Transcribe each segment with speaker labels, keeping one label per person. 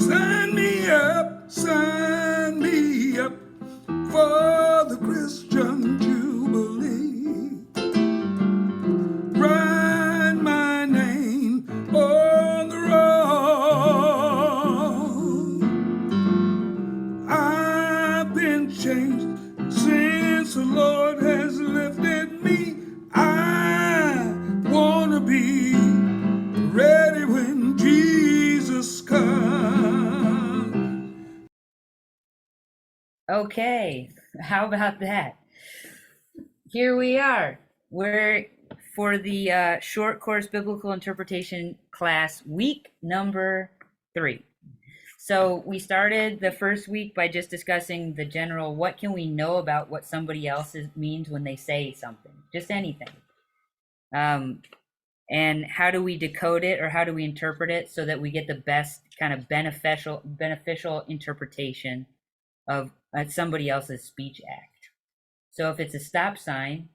Speaker 1: sign me up for the Christian Jubilee. Write my name on the roll. I've been changed since the Lord has lifted me. I want to be ready when Jesus comes.
Speaker 2: Okay, how about that? Here we are. We're for the short course biblical interpretation class, week number 3. So we started the first week by just discussing the general, what can we know about what somebody else means when they say something, just anything. And how do we decode it, or how do we interpret it so that we get the best kind of beneficial interpretation of somebody else's speech act. So if it's a stop sign,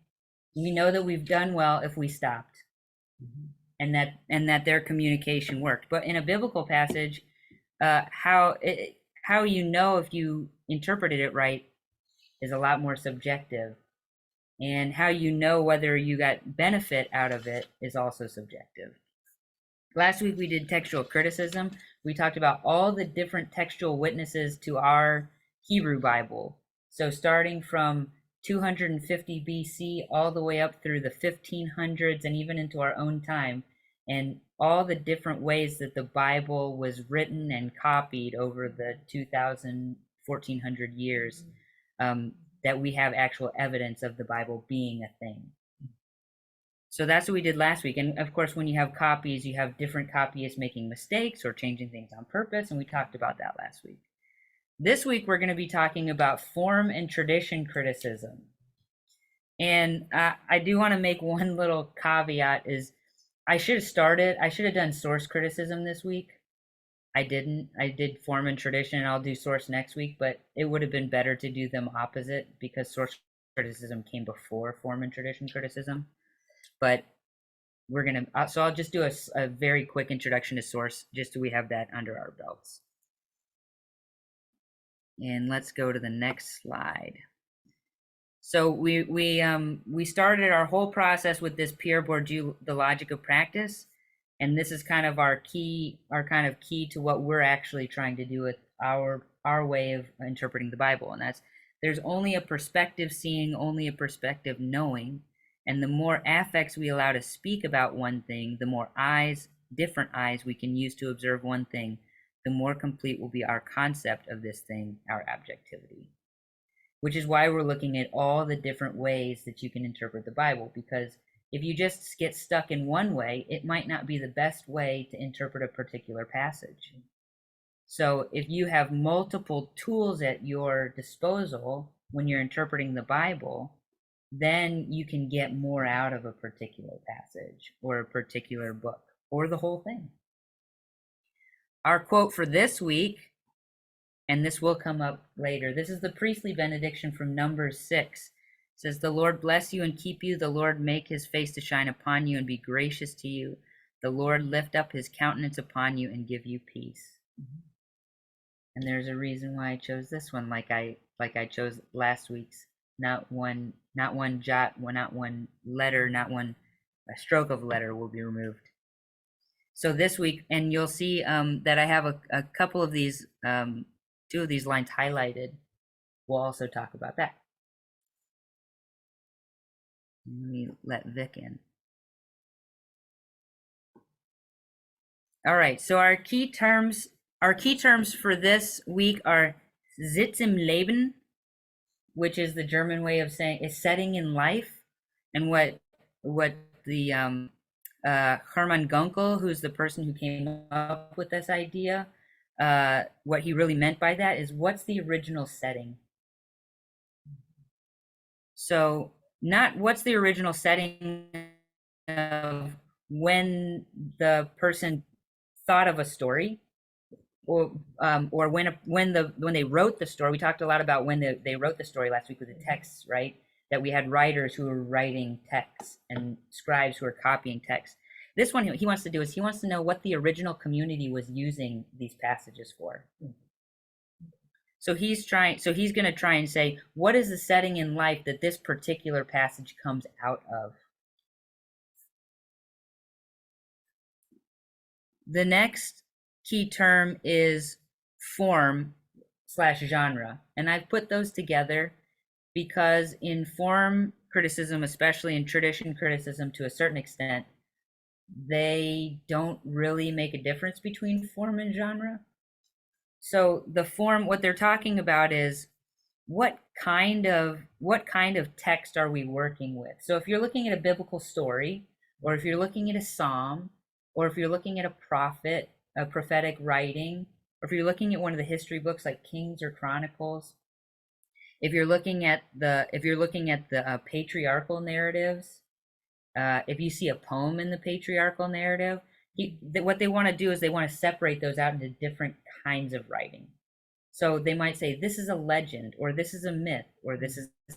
Speaker 2: we know that we've done well if we stopped, and that their communication worked. But in a biblical passage, how you know if you interpreted it right is a lot more subjective, and how you know whether you got benefit out of it is also subjective. Last week we did textual criticism. We talked about all the different textual witnesses to our Hebrew Bible. So starting from 250 BC all the way up through the 1500s and even into our own time, and all the different ways that the Bible was written and copied over the 1400 years, that we have actual evidence of the Bible being a thing. So that's what we did last week. And of course, when you have copies, you have different copyists making mistakes or changing things on purpose, and we talked about that last week. This week, we're going to be talking about form and tradition criticism. And I do want to make one little caveat is I should have done source criticism this week. I didn't. I did form and tradition, and I'll do source next week, but it would have been better to do them opposite because source criticism came before form and tradition criticism. But we're going to, so I'll just do a very quick introduction to source just so we have that under our belts. And let's go to the next slide. So we started our whole process with this Pierre Bourdieu, the logic of practice, and this is kind of our key to what we're actually trying to do with our way of interpreting the Bible, and that's there's only a perspective seeing, only a perspective knowing, and the more affects we allow to speak about one thing, the more different eyes we can use to observe one thing, the more complete will be our concept of this thing, our objectivity. Which is why we're looking at all the different ways that you can interpret the Bible, because if you just get stuck in one way, it might not be the best way to interpret a particular passage. So if you have multiple tools at your disposal when you're interpreting the Bible, then you can get more out of a particular passage or a particular book or the whole thing. Our quote for this week, and this will come up later, this is the priestly benediction from Numbers 6. It says, "The Lord bless you and keep you. The Lord make his face to shine upon you and be gracious to you. The Lord lift up his countenance upon you and give you peace." And there's a reason why I chose this one, like I chose last week's. Not one jot, not one letter, not one stroke of letter will be removed. So this week, and you'll see that I have a couple of these, 2 of these lines highlighted. We'll also talk about that. Let me let Vic in. All right, so our key terms for this week are Sitz im Leben, which is the German way of saying is setting in life, and what the Hermann Gunkel, who's the person who came up with this idea, what he really meant by that is what's the original setting. So not what's the original setting of when the person thought of a story, or when they wrote the story. We talked a lot about when they wrote the story last week with the texts, right? That we had writers who were writing texts and scribes who were copying text. This one, he wants to do is he wants to know what the original community was using these passages for. So he's going to try and say, what is the setting in life that this particular passage comes out of? The next key term is form/genre. And I've put those together because in form criticism, especially in tradition criticism to a certain extent, they don't really make a difference between form and genre. So the form, what they're talking about is what kind of text are we working with? So if you're looking at a biblical story, or if you're looking at a psalm, or if you're looking at a prophet, a prophetic writing, or if you're looking at one of the history books like Kings or Chronicles, if you're looking at the patriarchal narratives, if you see a poem in the patriarchal narrative, what they want to do is they want to separate those out into different kinds of writing. So they might say, this is a legend, or this is a myth, or this is a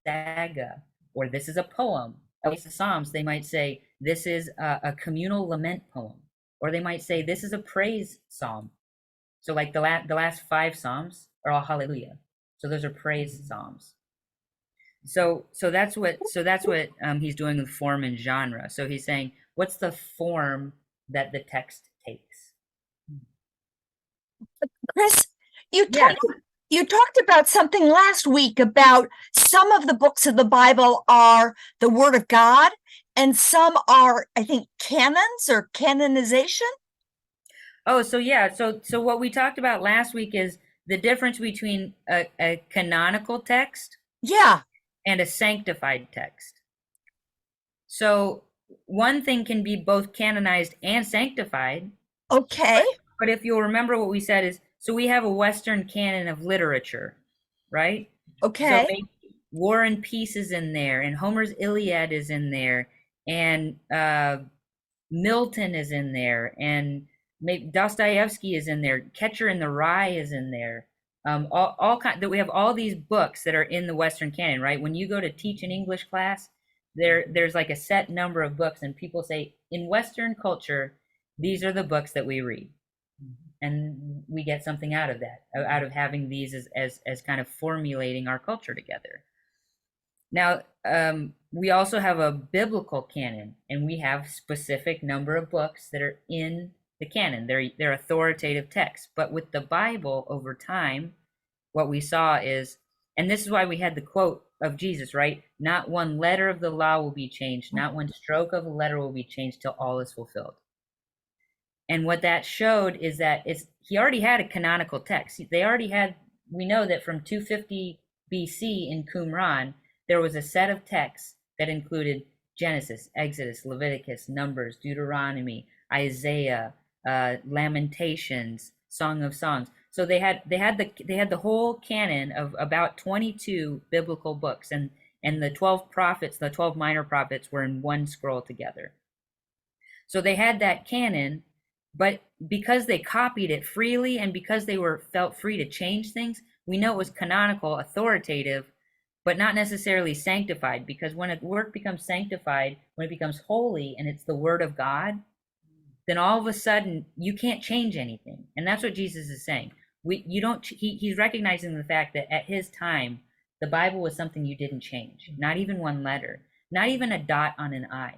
Speaker 2: saga, or this is a poem. At least the Psalms, they might say, this is a communal lament poem, or they might say, this is a praise psalm. So like the last 5 Psalms are all hallelujah. So those are praise psalms. So that's what he's doing with form and genre. So he's saying, what's the form that the text takes?
Speaker 3: Chris, you
Speaker 2: Yes.
Speaker 3: talked about something last week about some of the books of the Bible are the Word of God, and some are, I think, canons or canonization.
Speaker 2: Oh, so yeah. So what we talked about last week is the difference between a canonical text
Speaker 3: Yeah.
Speaker 2: and a sanctified text. So one thing can be both canonized and sanctified.
Speaker 3: Okay.
Speaker 2: But if you'll remember what we said is, so we have a Western canon of literature, right?
Speaker 3: Okay.
Speaker 2: So War and Peace is in there, and Homer's Iliad is in there, and Milton is in there, and Dostoevsky is in there, Catcher in the Rye is in there. All kind that we have all these books that are in the Western canon, right? When you go to teach an English class, there's like a set number of books, and people say in Western culture, these are the books that we read, and we get something out of that, out of having these as kind of formulating our culture together. Now, we also have a biblical canon, and we have specific number of books that are in the canon. They're authoritative texts. But with the Bible, over time, what we saw is, and this is why we had the quote of Jesus, right? Not one letter of the law will be changed. Not one stroke of a letter will be changed till all is fulfilled. And what that showed is that he already had a canonical text. They already had, we know that from 250 BC in Qumran, there was a set of texts that included Genesis, Exodus, Leviticus, Numbers, Deuteronomy, Isaiah, Lamentations, Song of Songs. So they had the whole canon of about 22 biblical books, and the 12 prophets, the 12 minor prophets, were in one scroll together. So they had that canon, but because they copied it freely and because they felt free to change things, we know it was canonical, authoritative, but not necessarily sanctified, because when a work becomes sanctified, when it becomes holy and it's the word of God, then all of a sudden you can't change anything. And that's what Jesus is saying. He's recognizing the fact that at his time, the Bible was something you didn't change, not even one letter, not even a dot on an I.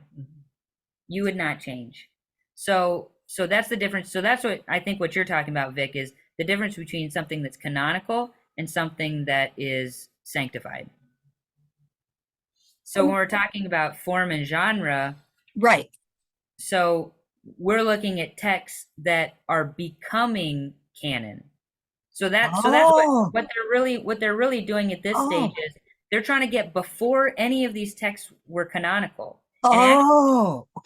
Speaker 2: You would not change. So that's the difference. So that's what I think what you're talking about, Vic, is the difference between something that's canonical and something that is sanctified. So when we're talking about form and genre,
Speaker 3: right?
Speaker 2: So we're looking at texts that are becoming canon. So that's what they're really doing at this stage is they're trying to get before any of these texts were canonical.
Speaker 3: Okay.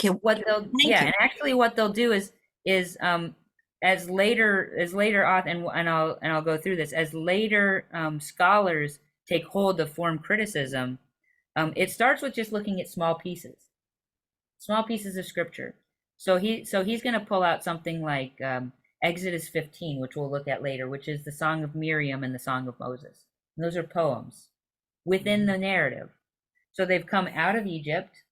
Speaker 2: What they'll do is as later author, and I'll go through this, as later scholars take hold of form criticism, it starts with just looking at small pieces of scripture. So he's going to pull out something like Exodus 15, which we'll look at later, which is the Song of Miriam and the Song of Moses. And those are poems within the narrative. So they've come out of Egypt.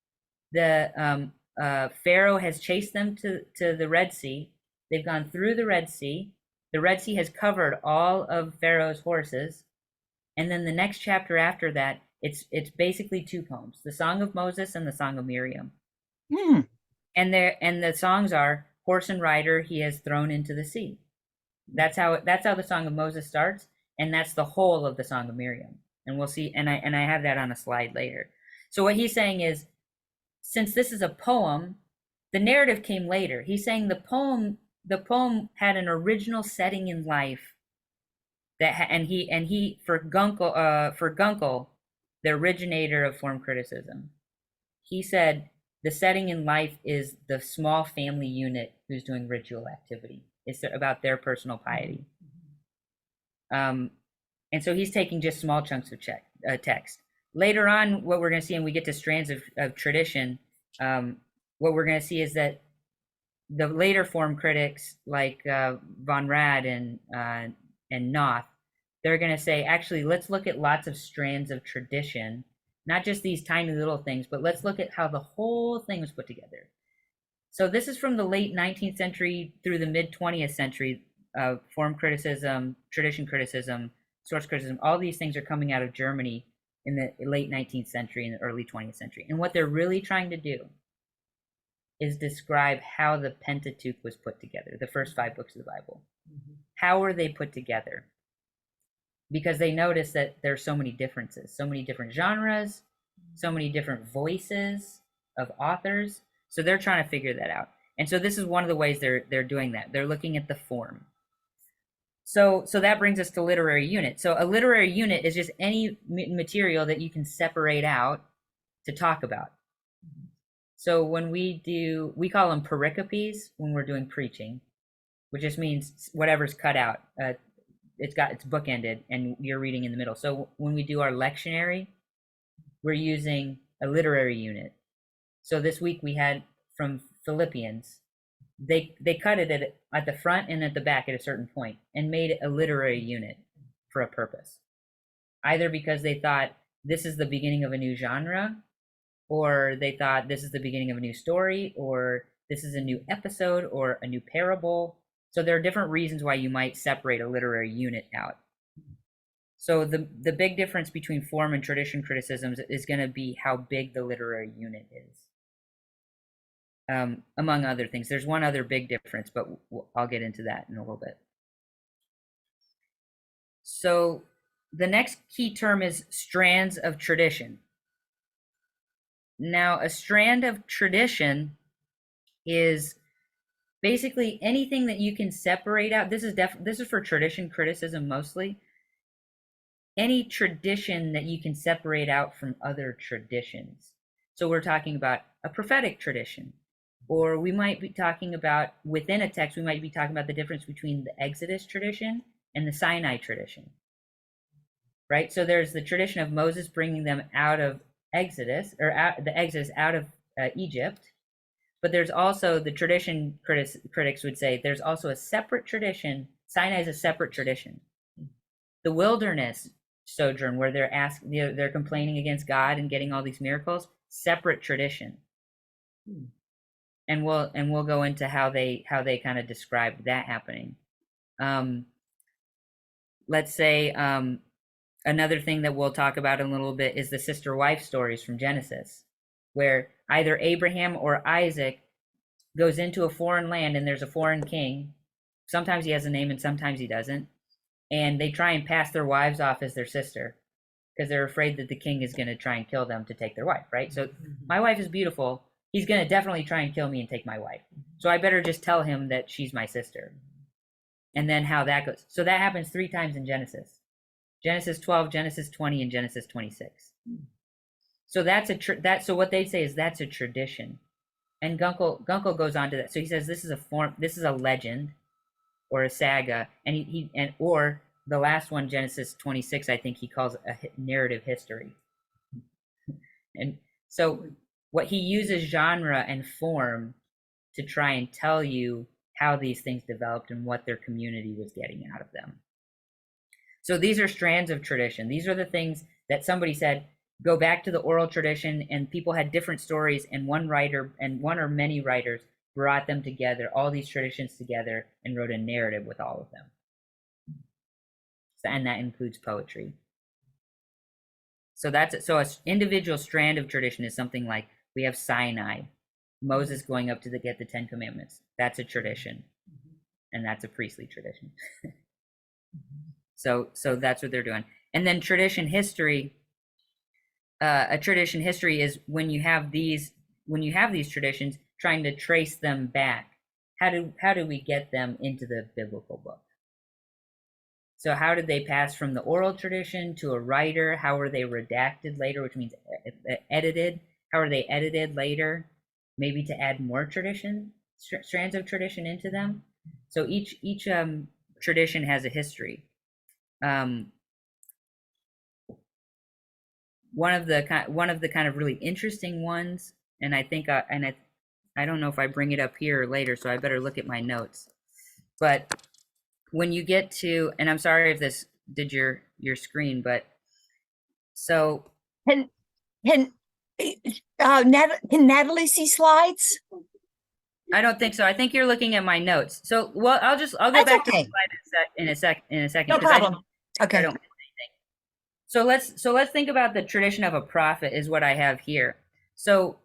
Speaker 2: Pharaoh has chased them to the Red Sea. They've gone through the Red Sea. The Red Sea has covered all of Pharaoh's horses. And then the next chapter after that, it's basically two poems: the Song of Moses and the Song of Miriam.
Speaker 3: Hmm.
Speaker 2: And the songs are horse and rider he has thrown into the sea. That's how the Song of Moses starts, and that's the whole of the Song of Miriam. And we'll see. And I have that on a slide later. So what he's saying is, since this is a poem, the narrative came later. He's saying the poem had an original setting in life that and he for Gunkel, the originator of form criticism, he said the setting in life is the small family unit who's doing ritual activity. It's about their personal piety. And so he's taking just small chunks of text. Later on, what we're going to see, and we get to strands of tradition, what we're going to see is that the later form critics like Von Rad and Noth, they're going to say, actually, let's look at lots of strands of tradition, not just these tiny little things, but let's look at how the whole thing was put together. So this is from the late 19th century through the mid 20th century. Form criticism, tradition criticism, source criticism, all these things are coming out of Germany in the late 19th century and the early 20th century. And what they're really trying to do is describe how the Pentateuch was put together, the first 5 books of the Bible. Mm-hmm. How were they put together? Because they notice that there's so many differences, so many different genres, so many different voices of authors. So they're trying to figure that out. And so this is one of the ways they're doing that. They're looking at the form. So that brings us to literary unit. So a literary unit is just any material that you can separate out to talk about. So when we call them pericopes when we're doing preaching, which just means whatever's cut out. It's bookended and you're reading in the middle. So when we do our lectionary, we're using a literary unit. So this week we had from Philippians, they cut it at the front and at the back at a certain point and made it a literary unit for a purpose. Either because they thought this is the beginning of a new genre, or they thought this is the beginning of a new story, or this is a new episode or a new parable. So there are different reasons why you might separate a literary unit out. So the big difference between form and tradition criticisms is going to be how big the literary unit is. Among other things. There's one other big difference, but I'll get into that in a little bit. So the next key term is strands of tradition. Now, a strand of tradition is basically anything that you can separate out. This is for tradition criticism mostly. Any tradition that you can separate out from other traditions. So we're talking about a prophetic tradition, or we might be talking about within a text, we might be talking about the difference between the Exodus tradition and the Sinai tradition, right? So there's the tradition of Moses bringing them out of Exodus, or the Exodus out of Egypt. But there's also the tradition critics would say there's also a separate tradition. Sinai is a separate tradition. The wilderness sojourn, where they're complaining against God and getting all these miracles, separate tradition. And we'll go into how they kind of describe that happening. Let's say another thing that we'll talk about in a little bit is the sister wife stories from Genesis, where either Abraham or Isaac goes into a foreign land and there's a foreign king. Sometimes he has a name and sometimes he doesn't. And they try and pass their wives off as their sister because they're afraid that the king is going to try and kill them to take their wife, right? So my wife is beautiful. He's going to definitely try and kill me and take my wife. So I better just tell him that she's my sister. And then how that goes. So that happens 3 times in Genesis. Genesis 12, Genesis 20, and Genesis 26. So so what they say is that's a tradition. And Gunkel goes on to that. So he says this is a legend or a saga, and or the last one, Genesis 26, I think he calls a narrative history. And so what he uses genre and form to try and tell you how these things developed and what their community was getting out of them. So these are strands of tradition. These are the things that somebody said, go back to the oral tradition, and people had different stories, and one writer and one or many writers brought them together, all these traditions together, and wrote a narrative with all of them. And that includes poetry. So that's it. So an individual strand of tradition is something like, we have Sinai, Moses going up to get the 10 Commandments. That's a tradition, and that's a priestly tradition. So that's what they're doing. And then tradition history. A tradition history is when you have these traditions, trying to trace them back. How do we get them into the biblical book? So how did they pass from the oral tradition to a writer? How were they redacted later, which means edited? How are they edited later? Maybe to add more strands of tradition into them. So each tradition has a history. One of the kind of really interesting ones, and I think I don't know if I bring it up here or later, so I better look at my notes. But when you get to, and I'm sorry if this did your screen, but so
Speaker 3: can Natalie see slides?
Speaker 2: I don't think so. I think you're looking at my notes. So well, I'll go
Speaker 3: That's
Speaker 2: back
Speaker 3: okay.
Speaker 2: to the slide in a second.
Speaker 3: No problem. Okay.
Speaker 2: I don't miss anything. So let's think about the tradition of a prophet is what I have here. So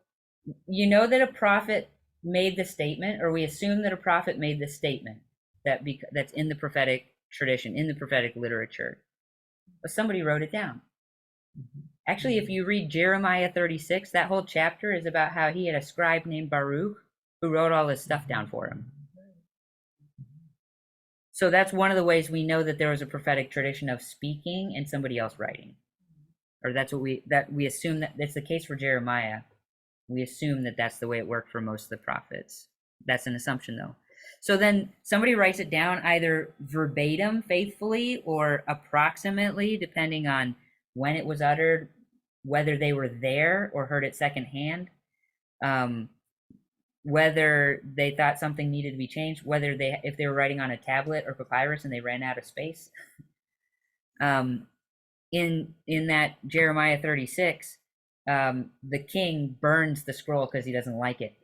Speaker 2: you know that a prophet made the statement, or we assume that a prophet made the statement that's in the prophetic tradition, in the prophetic literature, but somebody wrote it down. Actually, if you read Jeremiah 36, that whole chapter is about how he had a scribe named Baruch who wrote all this stuff down for him. So that's one of the ways we know that there was a prophetic tradition of speaking and somebody else writing. Or that's what we assume that that's the case for Jeremiah. We assume that that's the way it worked for most of the prophets. That's an assumption, though. So then somebody writes it down either verbatim, faithfully, or approximately, depending on when it was uttered, whether they were there or heard it secondhand, whether they thought something needed to be changed, if they were writing on a tablet or papyrus and they ran out of space. In that Jeremiah 36, the king burns the scroll because he doesn't like it.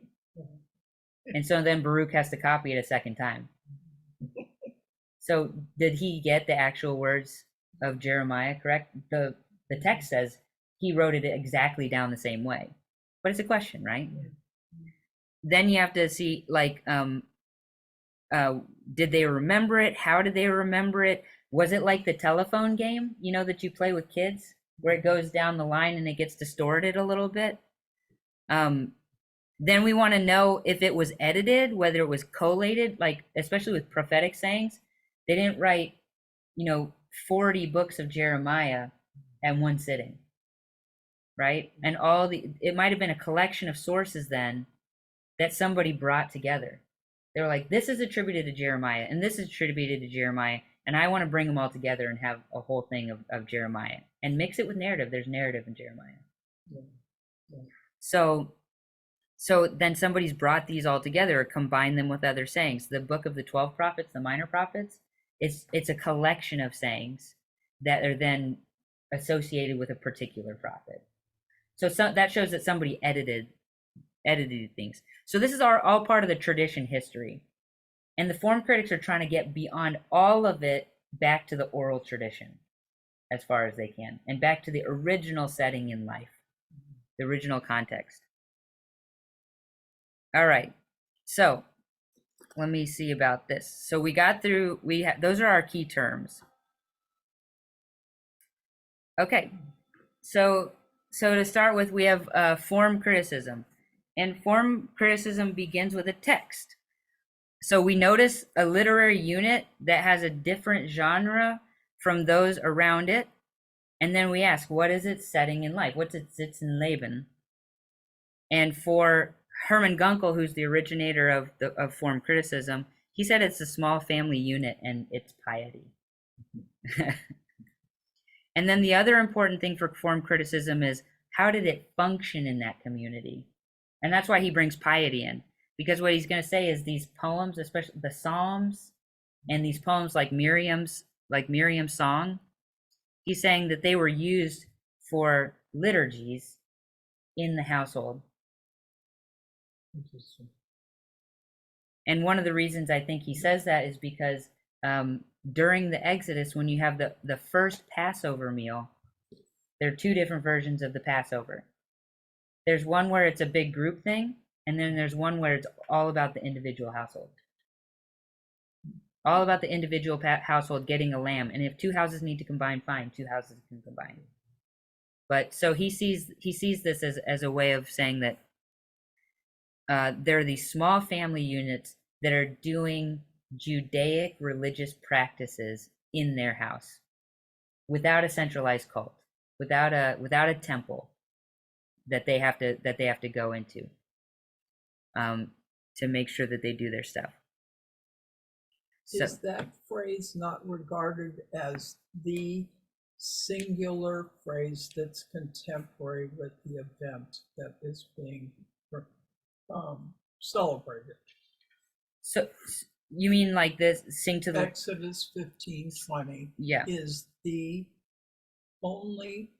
Speaker 2: And so then Baruch has to copy it a second time. So did he get the actual words of Jeremiah correct? The text says he wrote it exactly down the same way. But it's a question, right? Then you have to see, like, did they remember it? How did they remember it? Was it like the telephone game, that you play with kids, where it goes down the line and it gets distorted a little bit? Then we want to know if it was edited, whether it was collated, like especially with prophetic sayings. They didn't write, 40 books of Jeremiah at one sitting, right? And it might have been a collection of sources then that somebody brought together. They were like, this is attributed to Jeremiah, and this is attributed to Jeremiah, and I want to bring them all together and have a whole thing of Jeremiah and mix it with narrative. There's narrative in Jeremiah. Yeah. So then somebody's brought these all together or combined them with other sayings. The book of the 12 prophets, the minor prophets, it's a collection of sayings that are then associated with a particular prophet. So that shows that somebody edited things. So this is all part of the tradition history. And the form critics are trying to get beyond all of it back to the oral tradition as far as they can, and back to the original setting in life, the original context. All right, so let me see about this. So we got through, those are our key terms. Okay, so to start with, we have form criticism. And form criticism begins with a text. So we notice a literary unit that has a different genre from those around it. And then we ask, what is its setting in life? What's its Leben? And for Hermann Gunkel, who's the originator of form criticism, he said it's a small family unit and it's piety. And then the other important thing for form criticism is, how did it function in that community? And that's why he brings piety in, because what he's going to say is these poems, especially the Psalms and these poems like Miriam's song, he's saying that they were used for liturgies in the household.
Speaker 4: Interesting.
Speaker 2: And one of the reasons I think he says that is because during the Exodus, when you have the first Passover meal, there are two different versions of the Passover. There's one where it's a big group thing, and then there's one where it's all about the individual household. All about the individual household getting a lamb. And if two houses need to combine, fine, two houses can combine. But so he sees this as a way of saying that there are these small family units that are doing Judaic religious practices in their house without a centralized cult, without a temple that they have to go into to make sure that they do their stuff. So,
Speaker 4: Is that phrase not regarded as the singular phrase that's contemporary with the event that is being celebrated?
Speaker 2: so you mean like this? Sing to the
Speaker 4: Exodus 15:20
Speaker 2: yeah.
Speaker 4: is the only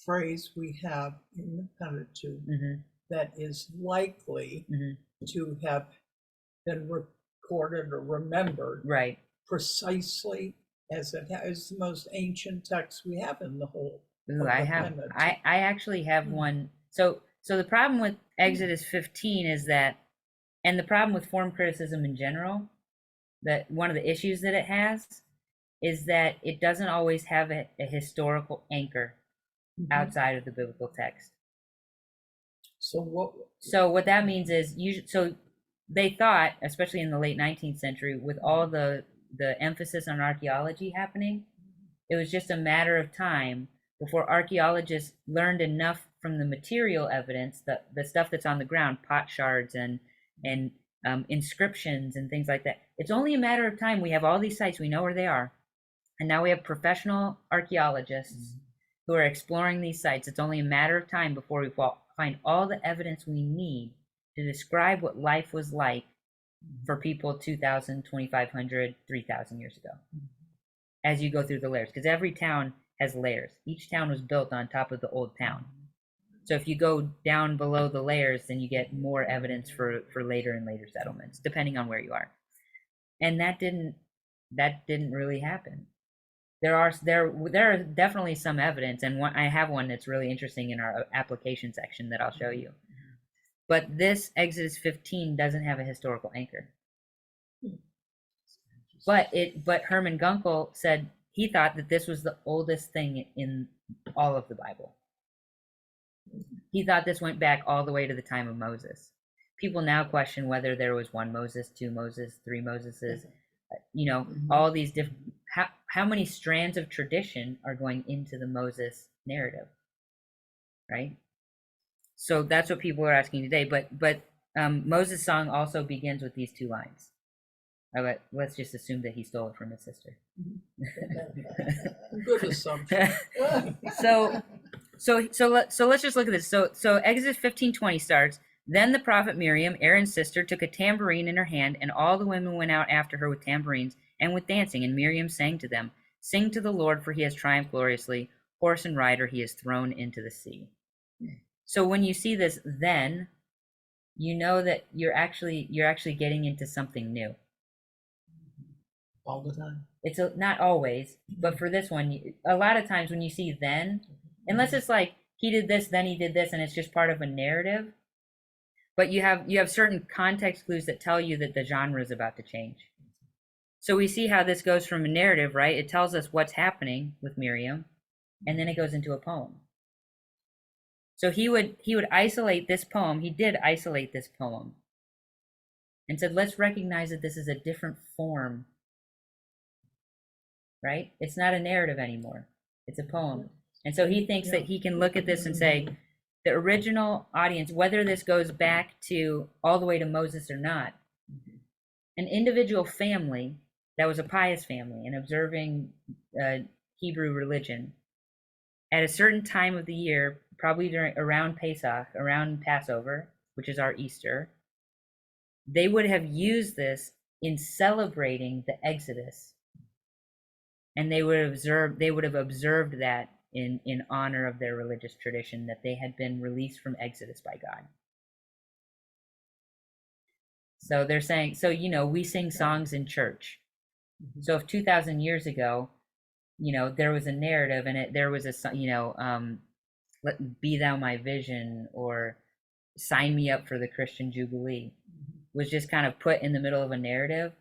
Speaker 4: phrase we have in the Pentateuch that is likely to have been recorded or remembered
Speaker 2: Right.
Speaker 4: precisely as it is the most ancient text we have in the whole.
Speaker 2: Ooh, I actually have one. So the problem with Exodus 15 is that, and the problem with form criticism in general, that one of the issues that it has is that it doesn't always have a historical anchor outside of the biblical text.
Speaker 4: So
Speaker 2: what that means is so they thought, especially in the late 19th century, with all the emphasis on archaeology happening, it was just a matter of time before archaeologists learned enough from the material evidence, the stuff that's on the ground, pot shards and inscriptions and things like that. It's only a matter of time. We have all these sites, we know where they are, and now we have professional archaeologists who are exploring these sites. It's only a matter of time before we find all the evidence we need to describe what life was like for people 2,000, 2,500, 3,000 years ago. As you go through the layers, because every town has layers. Each town was built on top of the old town. So if you go down below the layers, then you get more evidence for later and later settlements, depending on where you are. And that didn't really happen. There are definitely some evidence, and I have one that's really interesting in our application section that I'll show you. But this Exodus 15 doesn't have a historical anchor. But Herman Gunkel said he thought that this was the oldest thing in all of the Bible. He thought this went back all the way to the time of Moses. People now question whether there was one Moses, two Moses, three Moseses, all these different, how many strands of tradition are going into the Moses narrative, right? So that's what people are asking today. But Moses' song also begins with these two lines. Let's just assume that he stole it from his sister.
Speaker 4: Good assumption.
Speaker 2: So let's just look at this. So Exodus 15:20 starts. Then the prophet Miriam, Aaron's sister, took a tambourine in her hand, and all the women went out after her with tambourines and with dancing. And Miriam sang to them, "Sing to the Lord, for he has triumphed gloriously. Horse and rider he has thrown into the sea." So when you see this, then you know that you're actually getting into something new.
Speaker 4: All the time.
Speaker 2: It's not always, but for this one, a lot of times when you see then, unless it's like he did this, then he did this, and it's just part of a narrative. But you have certain context clues that tell you that the genre is about to change. So we see how this goes from a narrative, right? It tells us what's happening with Miriam, and then it goes into a poem. So he would isolate this poem. He did isolate this poem and said, let's recognize that this is a different form, right? It's not a narrative anymore. It's a poem. And so he thinks that he can look at this and say, the original audience, whether this goes back to all the way to Moses or not, an individual family that was a pious family and observing Hebrew religion at a certain time of the year, probably around Pesach, around Passover, which is our Easter, they would have used this in celebrating the Exodus. And they would have observed that in honor of their religious tradition, that they had been released from Exodus by God. So they're saying, so, we sing songs in church. So if 2,000 years ago, there was a narrative and there was be thou my vision, or sign me up for the Christian Jubilee, was just kind of put in the middle of a narrative,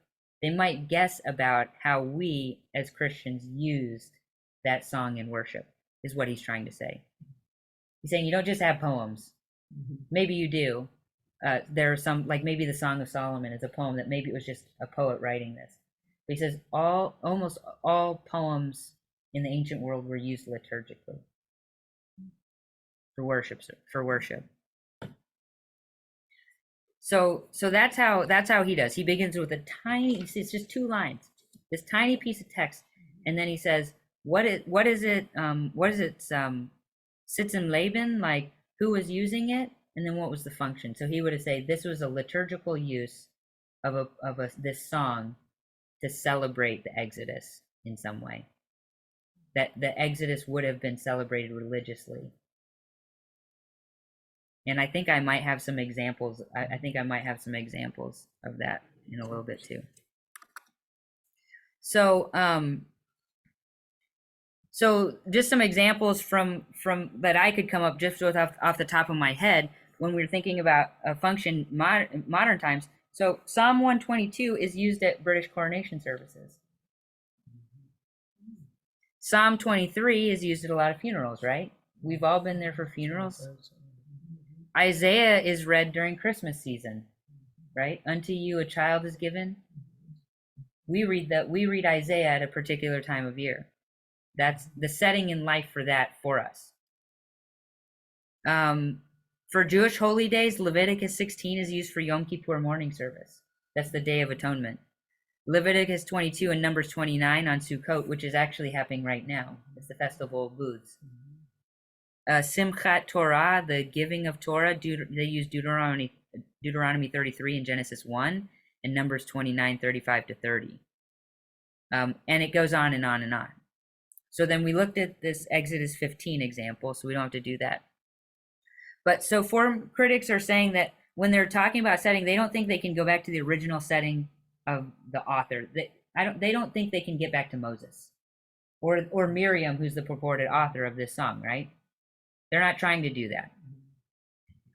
Speaker 2: they might guess about how we as Christians used that song in worship, is what he's trying to say. He's saying you don't just have poems. Maybe you do. There are some, like maybe the Song of Solomon is a poem that maybe it was just a poet writing this. But he says almost all poems in the ancient world were used liturgically for worship. So that's how he does. He begins with it's just 2 lines, this tiny piece of text, and then he says, what is it sits in Laban, like who was using it, and then what was the function. So he would say this was a liturgical use of this song to celebrate the Exodus in some way, that the Exodus would have been celebrated religiously. And I think I might have some examples. I think I might have some examples of that in a little bit too. So, so just some examples from that I could come up just off the top of my head when we were thinking about a function modern times. So Psalm 122 is used at British coronation services. Psalm 23 is used at a lot of funerals, right? We've all been there for funerals. Isaiah is read during Christmas season, right? Unto you a child is given. We read Isaiah at a particular time of year. That's the setting in life for that for us. For Jewish holy days, Leviticus 16 is used for Yom Kippur morning service. That's the Day of Atonement. Leviticus 22 and Numbers 29 on Sukkot, which is actually happening right now. It's the Festival of Booths. Simchat Torah, the giving of Torah, they use Deuteronomy 33 and Genesis 1, and Numbers 29, 35 to 30. And it goes on and on and on. So then we looked at this Exodus 15 example, so we don't have to do that. But so form critics are saying that when they're talking about setting, they don't think they can go back to the original setting of the author. They don't think they can get back to Moses or Miriam, who's the purported author of this song, right? They're not trying to do that.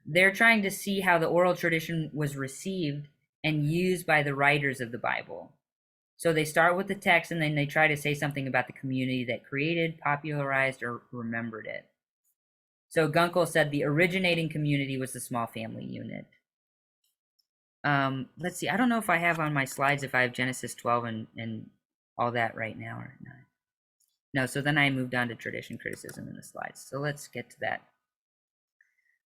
Speaker 2: They're trying to see how the oral tradition was received and used by the writers of the Bible. So they start with the text and then they try to say something about the community that created, popularized, or remembered it. So Gunkel said the originating community was the small family unit. Let's see, I don't know if I have on my slides if I have Genesis 12 and all that right now or not. No, so then I moved on to tradition criticism in the slides. So let's get to that.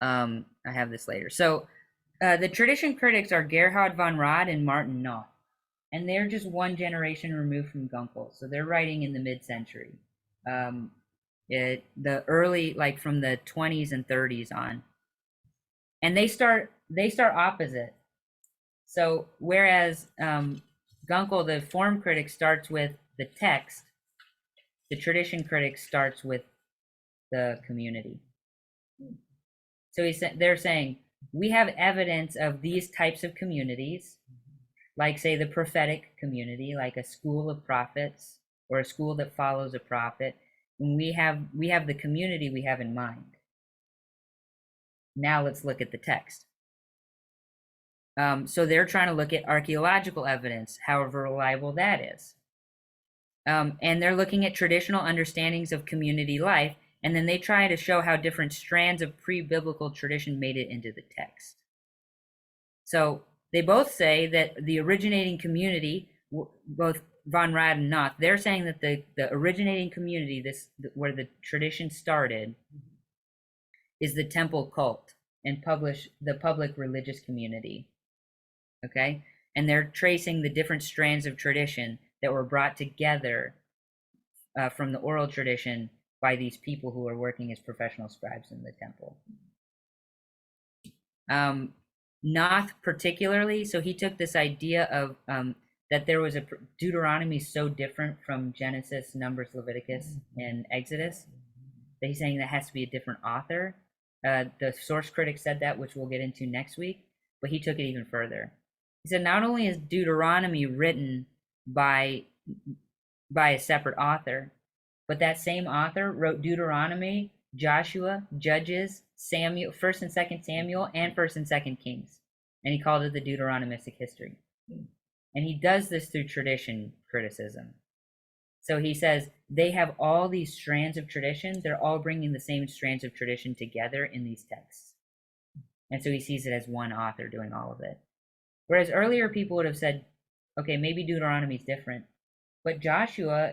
Speaker 2: I have this later. So the tradition critics are Gerhard von Rad and Martin Noth. And they're just one generation removed from Gunkel. So they're writing in the mid-century. The early, like from the 20s and 30s on. And they start opposite. So whereas Gunkel, the form critic, starts with the text, the tradition critic starts with the community. So they're saying, we have evidence of these types of communities, like say the prophetic community, like a school of prophets or a school that follows a prophet. And we have the community we have in mind. Now let's look at the text. So they're trying to look at archaeological evidence, however reliable that is. And they're looking at traditional understandings of community life, and then they try to show how different strands of pre-biblical tradition made it into the text. So they both say that the originating community, both von Rad and Noth, they're saying that the originating community, where the tradition started, is the temple cult and the public religious community. Okay? And they're tracing the different strands of tradition that were brought together from the oral tradition by these people who are working as professional scribes in the temple. Noth particularly, so he took this idea of that there was a Deuteronomy so different from Genesis, Numbers, Leviticus, and Exodus, that he's saying that has to be a different author. The source critic said that, which we'll get into next week, but he took it even further. He said not only is Deuteronomy written by a separate author, but that same author wrote Deuteronomy, Joshua, Judges, Samuel, 1st and 2nd Samuel, and 1st and 2nd Kings, and he called it the Deuteronomistic history. And he does this through tradition criticism. So he says they have all these strands of tradition. They're all bringing the same strands of tradition together in these texts. And so he sees it as one author doing all of it. Whereas earlier people would have said, okay, maybe Deuteronomy is different, but Joshua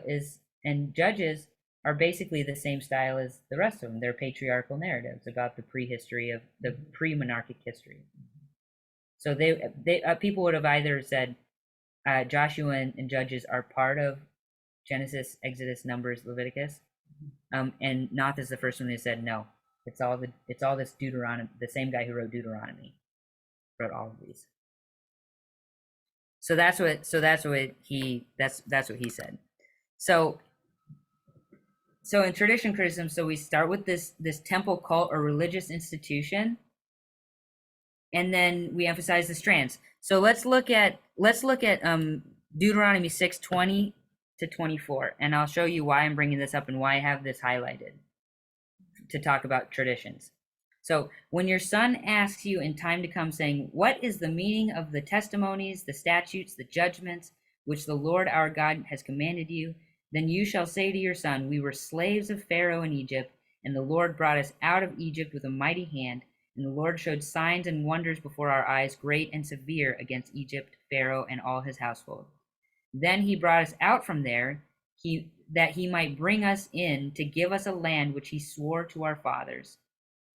Speaker 2: and Judges are basically the same style as the rest of them. They're patriarchal narratives about the prehistory of the pre-monarchic history. So people would have either said Joshua and Judges are part of Genesis, Exodus, Numbers, Leviticus, and Noth is the first one who said no. It's all this Deuteronomy. The same guy who wrote Deuteronomy wrote all of these. So that's what he said. So in tradition criticism, so we start with this temple cult or religious institution, and then we emphasize the strands. So let's look at Deuteronomy 6:20 to 24, and I'll show you why I'm bringing this up and why I have this highlighted to talk about traditions. So when your son asks you in time to come, saying, what is the meaning of the testimonies, the statutes, the judgments, which the Lord our God has commanded you, then you shall say to your son, we were slaves of Pharaoh in Egypt, and the Lord brought us out of Egypt with a mighty hand, and the Lord showed signs and wonders before our eyes, great and severe, against Egypt, Pharaoh, and all his household. Then he brought us out from there, that he might bring us in to give us a land which he swore to our fathers.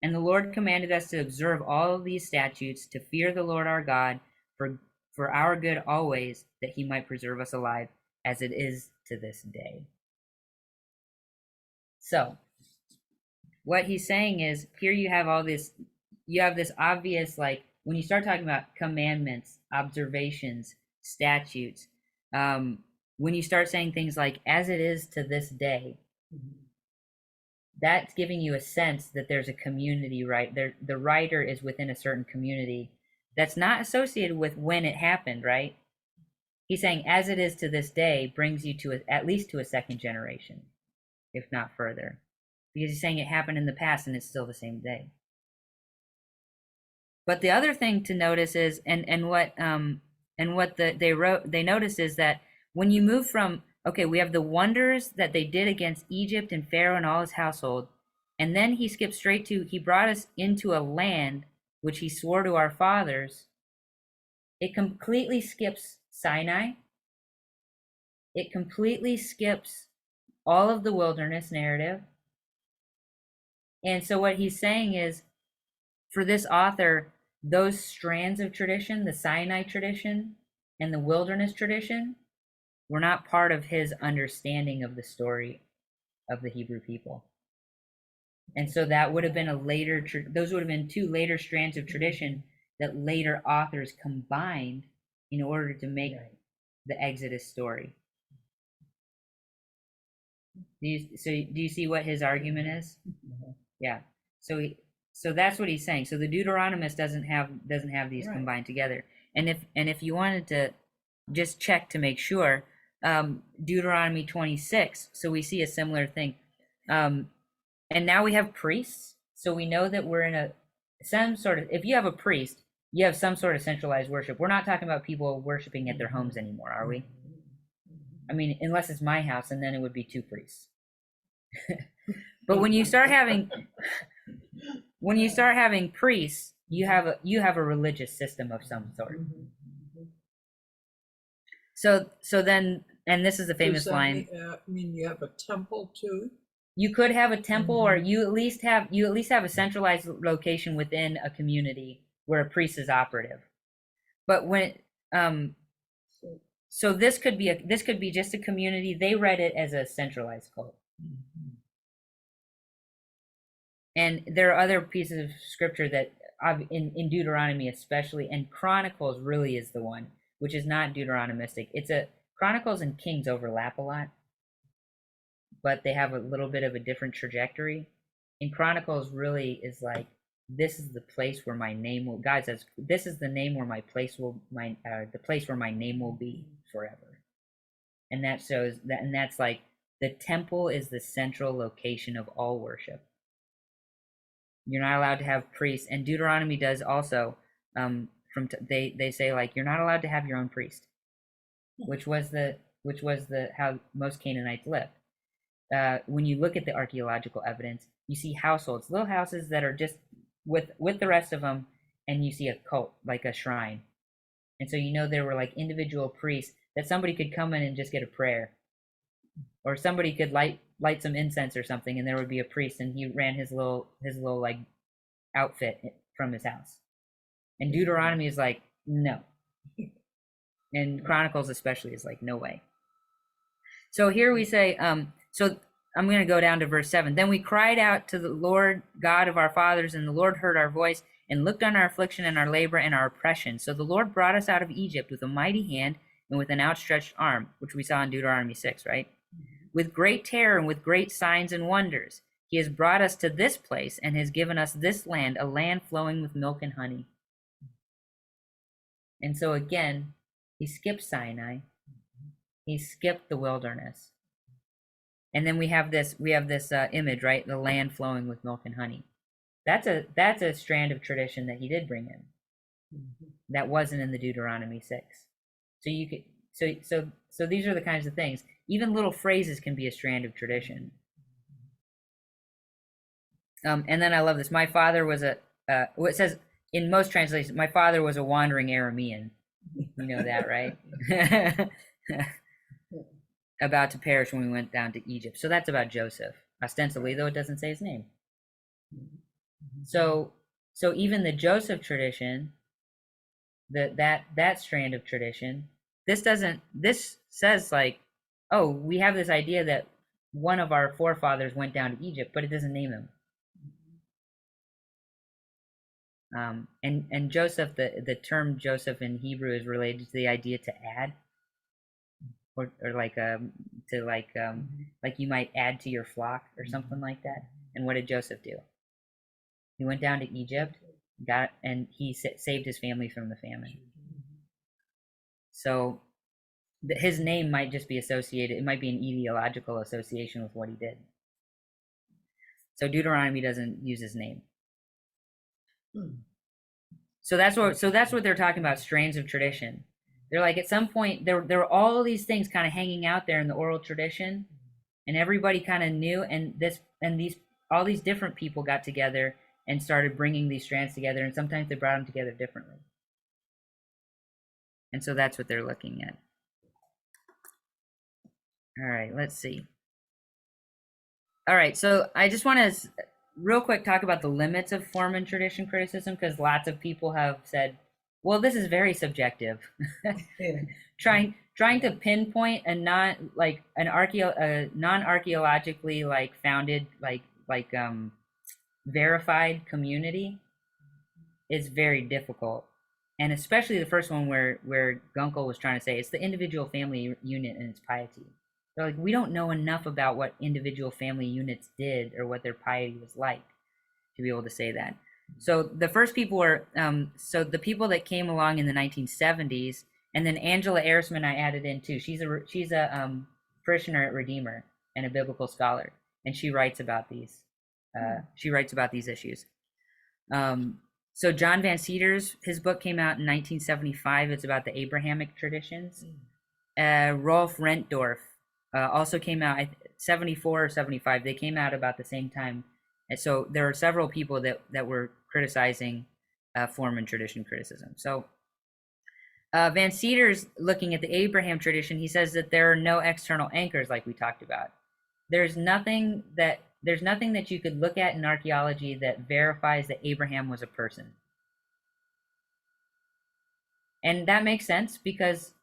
Speaker 2: And the Lord commanded us to observe all of these statutes, to fear the Lord our God for our good always, that he might preserve us alive, as it is to this day. So what he's saying is, here you have this obvious, like, when you start talking about commandments, observations, statutes, when you start saying things like, as it is to this day, that's giving you a sense that there's a community, right? The writer is within a certain community that's not associated with when it happened, right? He's saying, as it is to this day, brings you to at least to a second generation, if not further, because he's saying it happened in the past and it's still the same day. But the other thing to notice is, they notice is that when you move from, okay, we have the wonders that they did against Egypt and Pharaoh and all his household, and then he skips straight to, he brought us into a land which he swore to our fathers. It completely skips Sinai. It completely skips all of the wilderness narrative. And so what he's saying is, for this author, those strands of tradition, the Sinai tradition and the wilderness tradition, were not part of his understanding of the story of the Hebrew people. And so that would have been those would have been two later strands of tradition that later authors combined in order to make the Exodus story. Do you see what his argument is? Yeah. So that's what he's saying. So the Deuteronomist doesn't have these combined together. And if you wanted to just check to make sure, Deuteronomy 26. So we see a similar thing. And now we have priests. So we know that we're in some sort of, if you have a priest, you have some sort of centralized worship. We're not talking about people worshiping at their homes anymore, are we? I mean, unless it's my house, and then it would be two priests. But when you start having priests, you have a religious system of some sort. So then, and this is a famous line.
Speaker 4: I mean, you have a temple too.
Speaker 2: You could have a temple, or you at least have a centralized location within a community where a priest is operative. But when so this could be just a community. They read it as a centralized cult. And there are other pieces of scripture that in Deuteronomy especially, and Chronicles really is the one, which is not Deuteronomistic. Chronicles and Kings overlap a lot, but they have a little bit of a different trajectory. in Chronicles really is like, this is the place where my name will, God says, this is the name where my place will, the place where my name will be forever. And that shows that, and that's like, the temple is the central location of all worship. You're not allowed to have priests, and Deuteronomy does also. They say like you're not allowed to have your own priest, which was the how most Canaanites lived. When you look at the archaeological evidence, you see households, little houses that are just with the rest of them, and you see a cult, like a shrine. And so you know there were like individual priests that somebody could come in and just get a prayer, or somebody could light some incense or something, and there would be a priest, and he ran his little like outfit from his house. And Deuteronomy is like, no. And Chronicles especially is like, no way. So here we say, so I'm going to go down to verse 7. Then we cried out to the Lord God of our fathers, and the Lord heard our voice and looked on our affliction and our labor and our oppression. So the Lord brought us out of Egypt with a mighty hand and with an outstretched arm, which we saw in Deuteronomy 6, right? With great terror and with great signs and wonders. He has brought us to this place and has given us this land, a land flowing with milk and honey. And so again, he skipped Sinai. He skipped the wilderness. And then we have this image, right? The land flowing with milk and honey. That's a strand of tradition that he did bring in. That wasn't in the Deuteronomy 6. So you could so these are the kinds of things. Even little phrases can be a strand of tradition. And then I love this. My father was it says in most translations, my father was a wandering Aramean. You know that, right? About to perish when we went down to Egypt. So that's about Joseph. Ostensibly, though it doesn't say his name. So even the Joseph tradition, that strand of tradition, this says like, oh, we have this idea that one of our forefathers went down to Egypt, but it doesn't name him. And Joseph, the term Joseph in Hebrew is related to the idea to add, or like like you might add to your flock or something like that. And what did Joseph do? He went down to Egypt, and he saved his family from the famine. So his name might just be associated. It might be an ideological association with what he did. So Deuteronomy doesn't use his name. So that's what they're talking about, strains of tradition. They're like, at some point there were all these things kind of hanging out there in the oral tradition, and everybody kind of knew, and all these different people got together and started bringing these strands together, and sometimes they brought them together differently. And so that's what they're looking at. All right, let's see. All right, so I just want to real quick talk about the limits of form and tradition criticism, because lots of people have said, well, this is very subjective. trying to pinpoint a non-archaeologically like founded verified community is very difficult. And especially the first one where Gunkel was trying to say it's the individual family unit and its piety. They're like, we don't know enough about what individual family units did or what their piety was like to be able to say that. So the first people were, so the people that came along in the 1970s, and then Angela Erisman I added in too. She's a parishioner at Redeemer and a biblical scholar, and she writes about these. She writes about these issues. So John Van Seters, his book came out in 1975. It's about the Abrahamic traditions. Rolf Rentdorf also came out 74 or 75. They came out about the same time. And so there are several people that were criticizing form and tradition criticism. So Van Seters, looking at the Abraham tradition, he says that there are no external anchors like we talked about. There's nothing that you could look at in archaeology that verifies that Abraham was a person. And that makes sense, because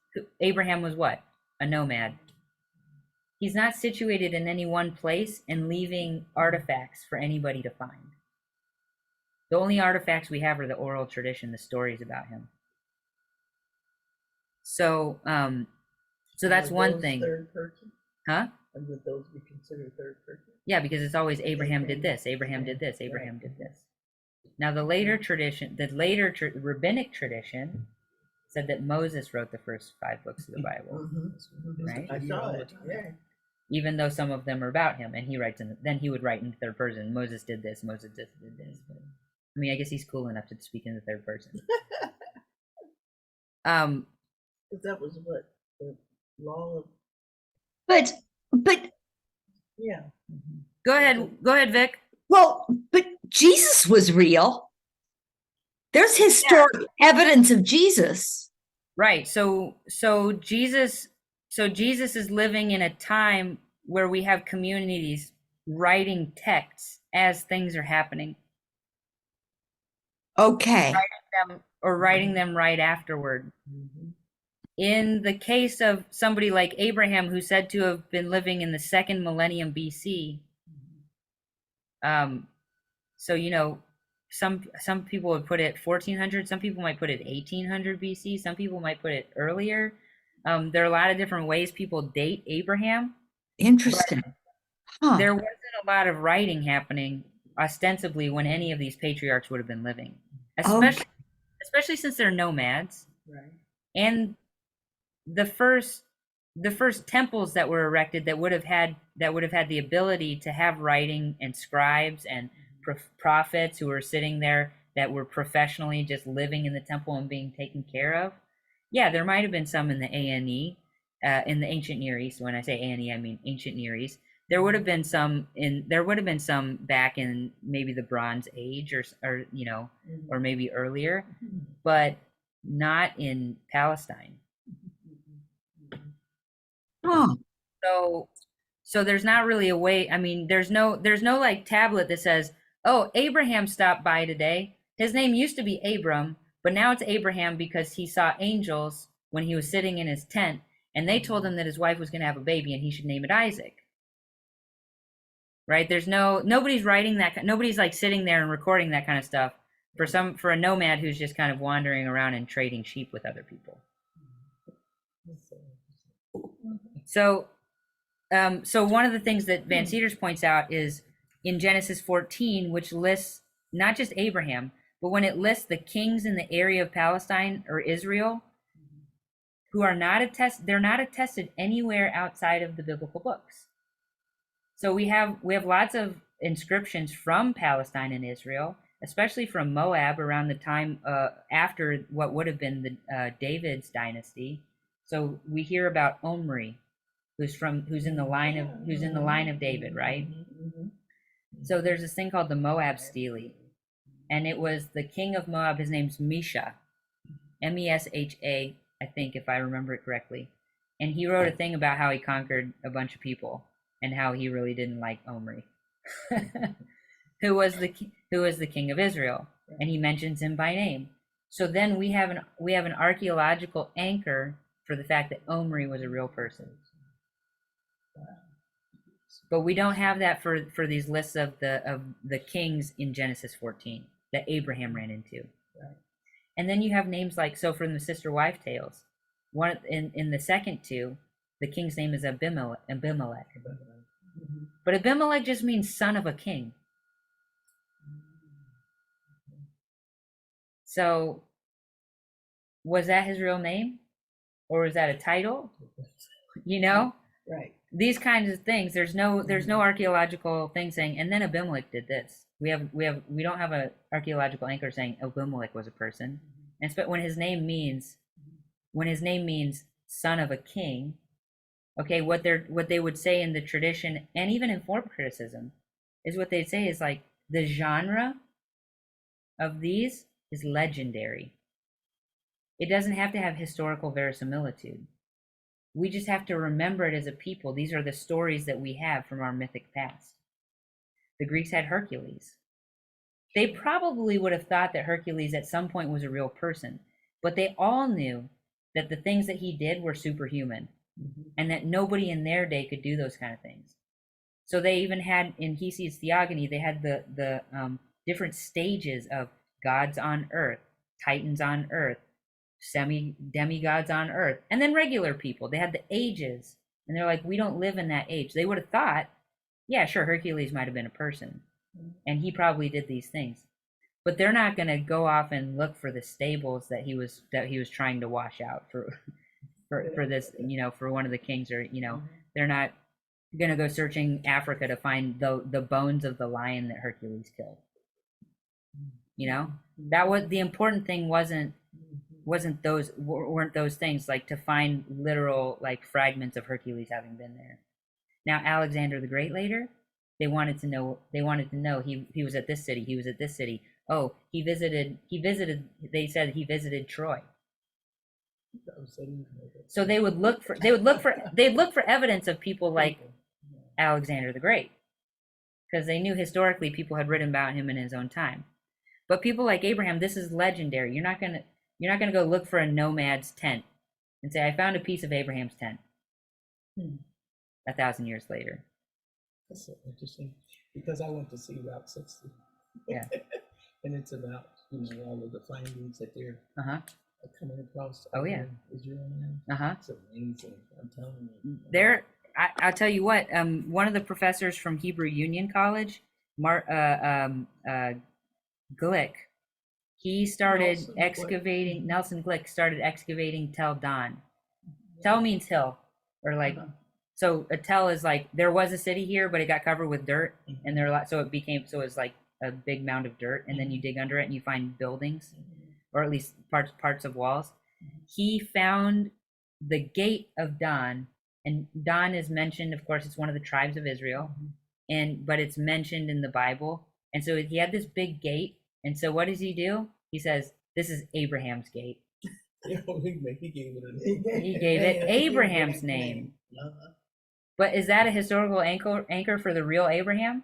Speaker 2: Abraham was what? A nomad. He's not situated in any one place and leaving artifacts for anybody to find. The only artifacts we have are the oral tradition, the stories about him. So that's one thing.
Speaker 4: Third person?
Speaker 2: Huh?
Speaker 5: And would those be considered third person?
Speaker 2: Yeah, because it's always Abraham did this, Abraham did this, Abraham did this. Now the later tradition, rabbinic tradition said that Moses wrote the first 5 books of the Bible, right?
Speaker 5: I saw it. Yeah.
Speaker 2: Even though some of them are about him, and then he would write in third person. Moses did this. Moses did this. But, I mean, I guess he's cool enough to speak in the third person.
Speaker 5: That was what the law of.
Speaker 3: But
Speaker 5: Yeah.
Speaker 2: Go ahead, Vic.
Speaker 3: well, but Jesus was real. There's historic evidence of Jesus.
Speaker 2: Right. So Jesus is living in a time where we have communities writing texts as things are happening.
Speaker 3: Okay.
Speaker 2: Writing them right afterward. In the case of somebody like Abraham, who's said to have been living in the 2nd millennium BC, so some people would put it 1400, some people might put it 1800 BC, some people might put it earlier. There are a lot of different ways people date Abraham.
Speaker 3: Interesting. Huh.
Speaker 2: There wasn't a lot of writing happening ostensibly when any of these patriarchs would have been living, especially since they're nomads.
Speaker 5: Right.
Speaker 2: And the first temples that were erected that would have had the ability to have writing and scribes and prophets who were sitting there that were professionally just living in the temple and being taken care of. Yeah, there might have been some in the ANE, in the ancient Near East. When I say ANE, I mean ancient Near East. There would have been some back in maybe the Bronze Age or maybe earlier, but not in Palestine.
Speaker 3: Oh.
Speaker 2: So there's not really a way. I mean, there's no like tablet that says, "Oh, Abraham stopped by today. His name used to be Abram, but now it's Abraham because he saw angels when he was sitting in his tent, and they told him that his wife was going to have a baby and he should name it Isaac." Right? Nobody's writing that. Nobody's like sitting there and recording that kind of stuff for a nomad who's just kind of wandering around and trading sheep with other people. So one of the things that Van Cedars points out is in Genesis 14, which lists not just Abraham, but when it lists the kings in the area of Palestine or Israel who are not they're not attested anywhere outside of the biblical books. So we have lots of inscriptions from Palestine and Israel, especially from Moab around the time after what would have been the David's dynasty. So we hear about Omri, who's in the line of David, right? So there's this thing called the Moab Stele, and it was the king of Moab. His name's Mesha, Mesha, I think, if I remember it correctly. And he wrote a thing about how he conquered a bunch of people and how he really didn't like Omri, who was the king of Israel, and he mentions him by name. So then we have an archaeological anchor for the fact that Omri was a real person. But we don't have that for these lists of the kings in Genesis 14 that Abraham ran into. Right. And then you have names like, so from the sister wife tales, one in the second two, the king's name is Abimelech. But Abimelech just means son of a king. So was that his real name? Or was that a title?
Speaker 5: Right.
Speaker 2: These kinds of things. There's no archaeological thing saying, and then Abimelech did this. We don't have an archaeological anchor saying Abimelech was a person. And when his name means son of a king, okay, what they would say in the tradition and even in form criticism is what they'd say is like the genre of these is legendary. It doesn't have to have historical verisimilitude. We just have to remember it as a people. These are the stories that we have from our mythic past. The Greeks had Hercules. They probably would have thought that Hercules at some point was a real person, but they all knew that the things that he did were superhuman, and that nobody in their day could do those kind of things. So they even had, in Hesiod's Theogony, they had the different stages of gods on earth, titans on earth, demigods on earth, and then regular people. They had the ages And they're like, we don't live in that age. They would have thought, yeah, sure, Hercules might have been a person, and he probably did these things, but they're not going to go off and look for the stables that he was trying to wash out for this, for one of the kings, or they're not going to go searching Africa to find the bones of the lion that Hercules killed. That was the important thing. Weren't those things, like to find literal like fragments of Hercules having been there. Now Alexander the Great, later they wanted to know he was at this city, he was at this city. Oh, he visited, they said he visited Troy. So they'd look for evidence of people like Alexander the Great, because they knew historically people had written about him in his own time. But people like Abraham, this is legendary. You're not gonna go look for a nomad's tent and say, I found a piece of Abraham's tent 1,000 years later.
Speaker 6: That's so interesting, because I went to see Route 60.
Speaker 2: Yeah.
Speaker 6: And it's about, all of the findings that they're coming across.
Speaker 2: Oh, yeah.
Speaker 6: Israel now. It's amazing. I'm telling you.
Speaker 2: I'll tell you what. One of the professors from Hebrew Union College, Glick, he started excavating. Nelson Glick started excavating Tel Dan. Tel means hill, or like. So a tell is like, there was a city here, but it got covered with dirt, and it was like a big mound of dirt, and then you dig under it and you find buildings, or at least parts of walls. He found the gate of Dan, and Dan is mentioned, of course, it's one of the tribes of Israel, but it's mentioned in the Bible. And so he had this big gate, and so what does he do? He says, this is Abraham's gate.
Speaker 6: He gave it a name.
Speaker 2: He gave it Abraham's name. But is that a historical anchor for the real Abraham?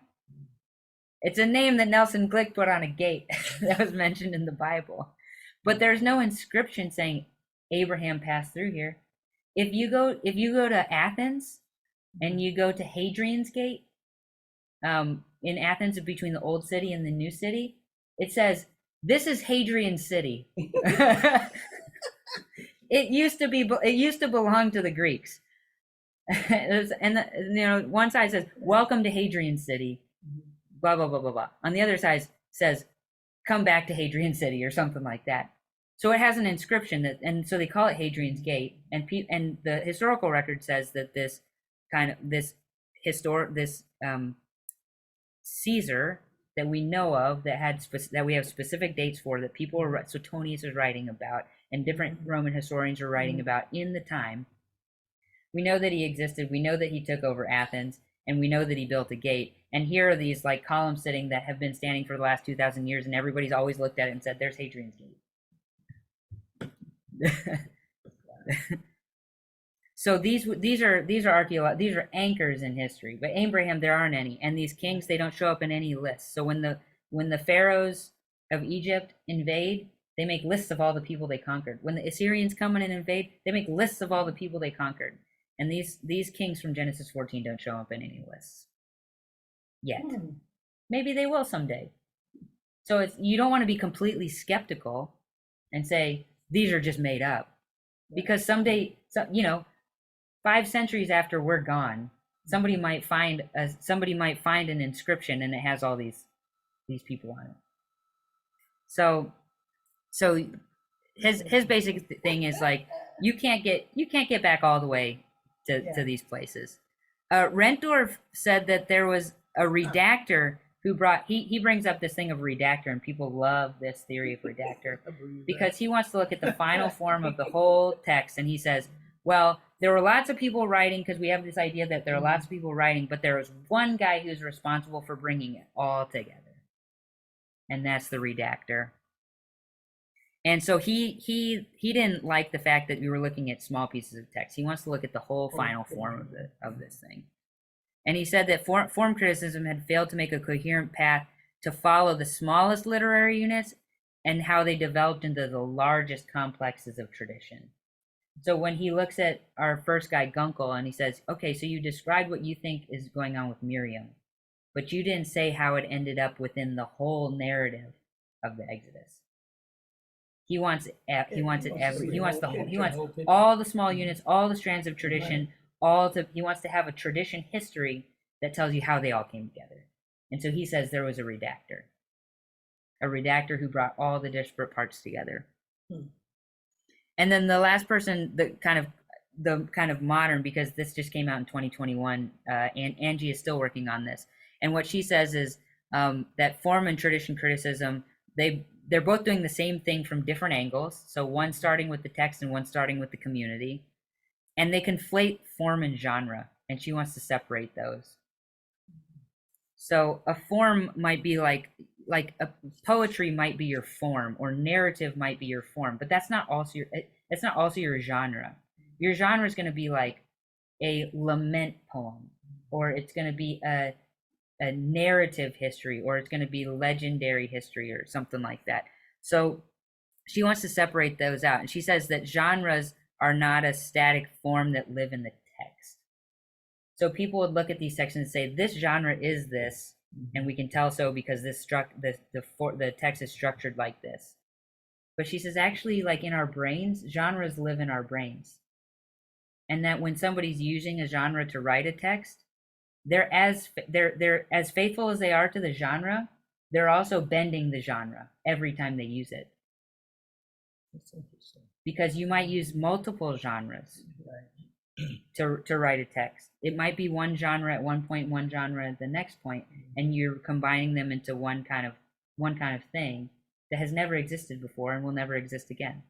Speaker 2: It's a name that Nelson Glick put on a gate that was mentioned in the Bible. But there's no inscription saying Abraham passed through here. If you go to Athens and you go to Hadrian's Gate, in Athens, between the old city and the new city, it says, this is Hadrian's city. It used to belong to the Greeks. And one side says, welcome to Hadrian City, blah blah blah blah blah. On the other side says, come back to Hadrian City, or something like that. So it has an inscription and so they call it Hadrian's Gate. And the historical record says that this Caesar that we know of, that we have specific dates for, that people are, Suetonius is writing about, and different Roman historians are writing about in the time. We know that he existed. We know that he took over Athens, and we know that he built a gate. And here are these like columns sitting that have been standing for the last 2,000 years, and everybody's always looked at it and said, "There's Hadrian's Gate." So these are anchors in history. But Abraham, there aren't any, and these kings, they don't show up in any lists. So when the pharaohs of Egypt invade, they make lists of all the people they conquered. When the Assyrians come in and invade, they make lists of all the people they conquered. And these kings from Genesis 14 don't show up in any lists yet. Maybe they will someday. So you don't want to be completely skeptical and say these are just made up, because someday, 5 centuries after we're gone, somebody might find an inscription and it has all these people on it. So his basic thing is like, you can't get back all the way to these places. Rentorf said that there was a redactor who he brings up this thing of redactor, and people love this theory of redactor because he wants to look at the final form of the whole text, and he says, well, there were lots of people writing, because we have this idea that there are lots of people writing, but there was one guy who's responsible for bringing it all together, and that's the redactor. And so he didn't like the fact that we were looking at small pieces of text. He wants to look at the whole final form of this thing. And he said that form criticism had failed to make a coherent path to follow the smallest literary units and how they developed into the largest complexes of tradition. So when he looks at our first guy, Gunkel, and he says, okay, so you described what you think is going on with Miriam, but you didn't say how it ended up within the whole narrative of the Exodus. He wants all the small units, all the strands of tradition, he wants to have a tradition history that tells you how they all came together. And so he says there was a redactor who brought all the disparate parts together. And then the last person, the kind of modern, because this just came out in 2021, and Angie is still working on this. And what she says is that form and tradition criticism, they're both doing the same thing from different angles. So one starting with the text and one starting with the community. And they conflate form and genre, and she wants to separate those. So a form might be like a poetry might be your form, or narrative might be your form, but that's not also your genre. Your genre is going to be like a lament poem, or it's going to be a narrative history, or it's going to be legendary history or something like that. So she wants to separate those out, and she says that genres are not a static form that live in the text. So people would look at these sections and say, this genre is this, and we can tell so because the text is structured like this. But she says, actually, like in our brains, genres live in our brains. And that when somebody's using a genre to write a text, they're as faithful as they are to the genre, they're also bending the genre every time they use it.
Speaker 6: That's interesting.
Speaker 2: Because you might use multiple genres to write a text. It might be one genre at one point, one genre at the next point, and you're combining them into one kind of thing that has never existed before and will never exist again.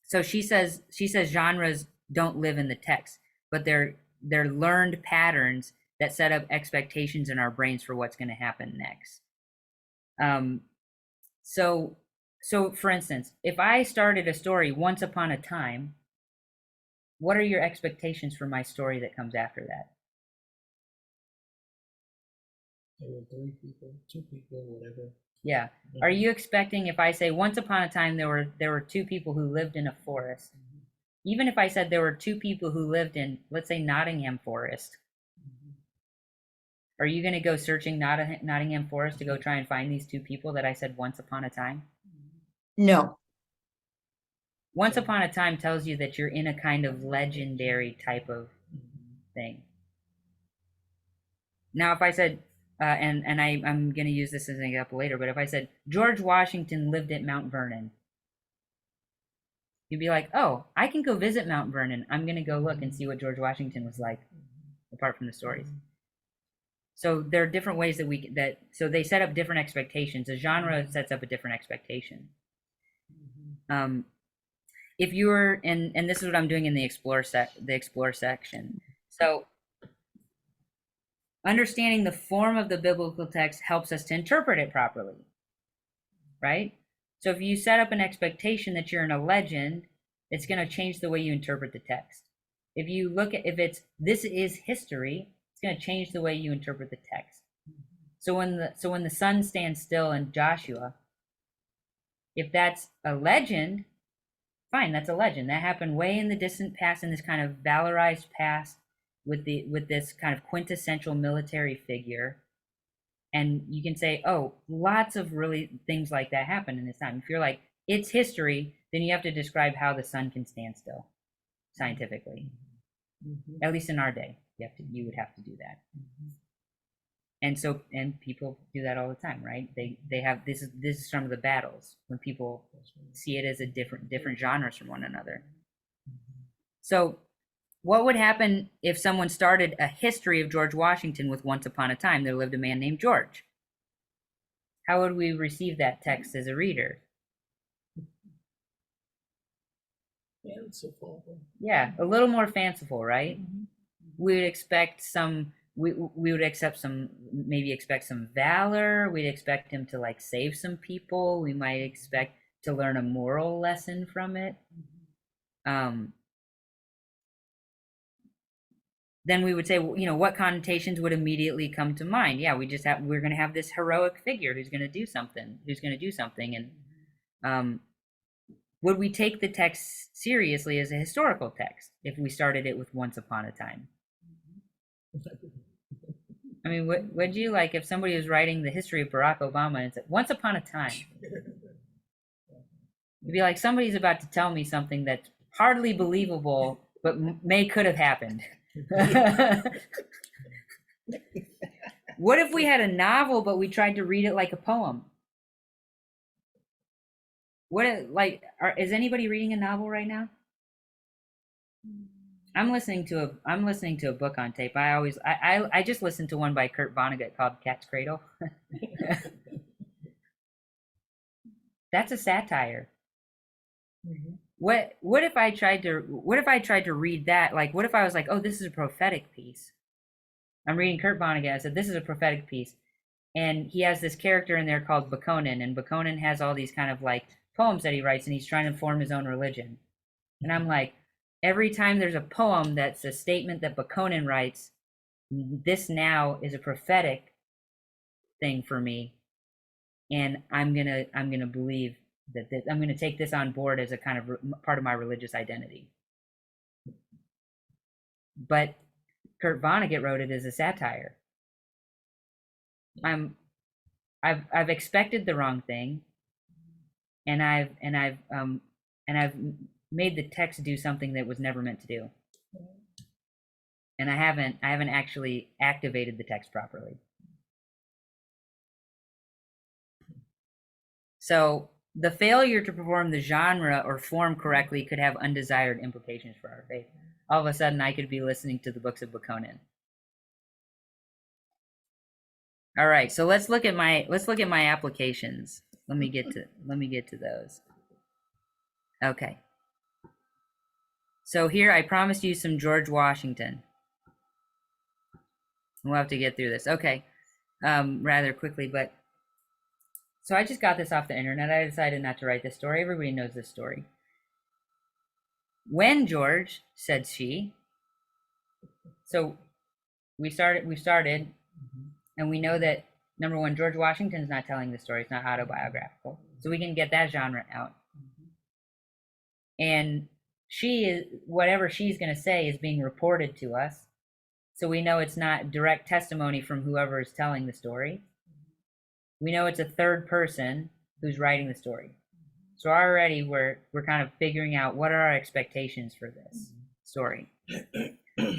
Speaker 2: So she says genres don't live in the text, but they're learned patterns that set up expectations in our brains for what's going to happen next. So for instance, if I started a story once upon a time, what are your expectations for my story that comes after that?
Speaker 6: There were 3 people, 2 people, whatever.
Speaker 2: Yeah. Are you expecting, if I say once upon a time there were 2 people who lived in a forest, even if I said there were 2 people who lived in, let's say, Nottingham Forest, are you going to go searching Nottingham Forest to go try and find these 2 people that I said once upon a time?
Speaker 3: No.
Speaker 2: Once upon a time tells you that you're in a kind of legendary type of thing. Now, if I said, and I'm going to use this as an example later, but if I said George Washington lived at Mount Vernon, you'd be like, oh, I can go visit Mount Vernon. I'm going to go look and see what George Washington was like, apart from the stories. So there are different ways so they set up different expectations. A genre sets up a different expectation. If you're and this is what I'm doing in the explore section. So understanding the form of the biblical text helps us to interpret it properly, right? So if you set up an expectation that you're in a legend, it's going to change the way you interpret the text. If you look at this is history, it's going to change the way you interpret the text. So when the sun stands still in Joshua, if that's a legend, fine, that's a legend. That happened way in the distant past, in this kind of valorized past, with this kind of quintessential military figure. And you can say, oh, lots of really things like that happened in this time. If you're like, it's history, then you have to describe how the sun can stand still scientifically. At least in our day, you would have to do that. And people do that all the time, right? They have this is from the battles, when people see it as a different genres from one another. So what would happen if someone started a history of George Washington with once upon a time there lived a man named George? How would we receive that text as a reader?
Speaker 6: Fanciful.
Speaker 2: Yeah, a little more fanciful, right? We would expect we would expect some valor. We'd expect him to like save some people. We might expect to learn a moral lesson from it. Then we would say, what connotations would immediately come to mind? Yeah, we're going to have this heroic figure who's going to do something. And would we take the text seriously as a historical text if we started it with once upon a time? I mean, would you, like, if somebody was writing the history of Barack Obama and it said once upon a time? It'd be like somebody's about to tell me something that's hardly believable but may could have happened. What if we had a novel, but we tried to read it like a poem? Is anybody reading a novel right now? I'm listening to a book on tape. I just listened to one by Kurt Vonnegut called Cat's Cradle. That's a satire.
Speaker 4: Mhm.
Speaker 2: What if I tried to read that? Like, what if I was like, oh, this is a prophetic piece. I'm reading Kurt Vonnegut. I said, this is a prophetic piece. And he has this character in there called Bakonin, and Bakonin has all these kind of like poems that he writes, and he's trying to form his own religion. And I'm like, every time there's a poem that's a statement that Bakonin writes, this now is a prophetic thing for me, and I'm gonna believe that I'm gonna take this on board as a kind of part of my religious identity. But Kurt Vonnegut wrote it as a satire. I've expected the wrong thing, and I've made the text do something that was never meant to do. And I haven't actually activated the text properly. So the failure to perform the genre or form correctly could have undesired implications for our faith. All of a sudden, I could be listening to the books of Bakonin. All right, so let's look at my applications. Let me get to those. Okay. So here I promised you some George Washington. We'll have to get through this. Okay. Rather quickly, but so I just got this off the internet. I decided not to write this story. Everybody knows this story. When George, said she. So we started, and we know that number one, George Washington's not telling the story. It's not autobiographical. So we can get that genre out. And she is, whatever she's going to say is being reported to us. So we know it's not direct testimony from whoever is telling the story. We know it's a third person who's writing the story. So already we're kind of figuring out what are our expectations for this story.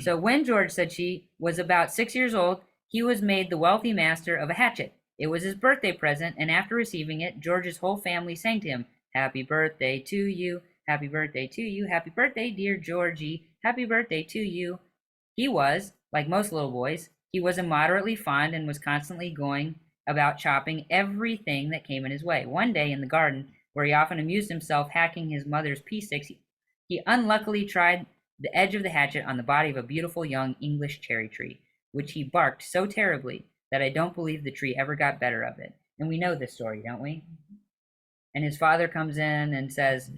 Speaker 2: So when George, said she, was about 6 years old, he was made the wealthy master of a hatchet. It was his birthday present, and after receiving it, George's whole family sang to him, "Happy birthday to you, happy birthday to you, happy birthday, dear Georgie, happy birthday to you." He was, like most little boys, he was immoderately fond and was constantly going about chopping everything that came in his way. One day in the garden, where he often amused himself hacking his mother's pea sticks, he unluckily tried the edge of the hatchet on the body of a beautiful young English cherry tree, which he barked so terribly that I don't believe the tree ever got better of it. And we know this story, don't we? And his father comes in and says,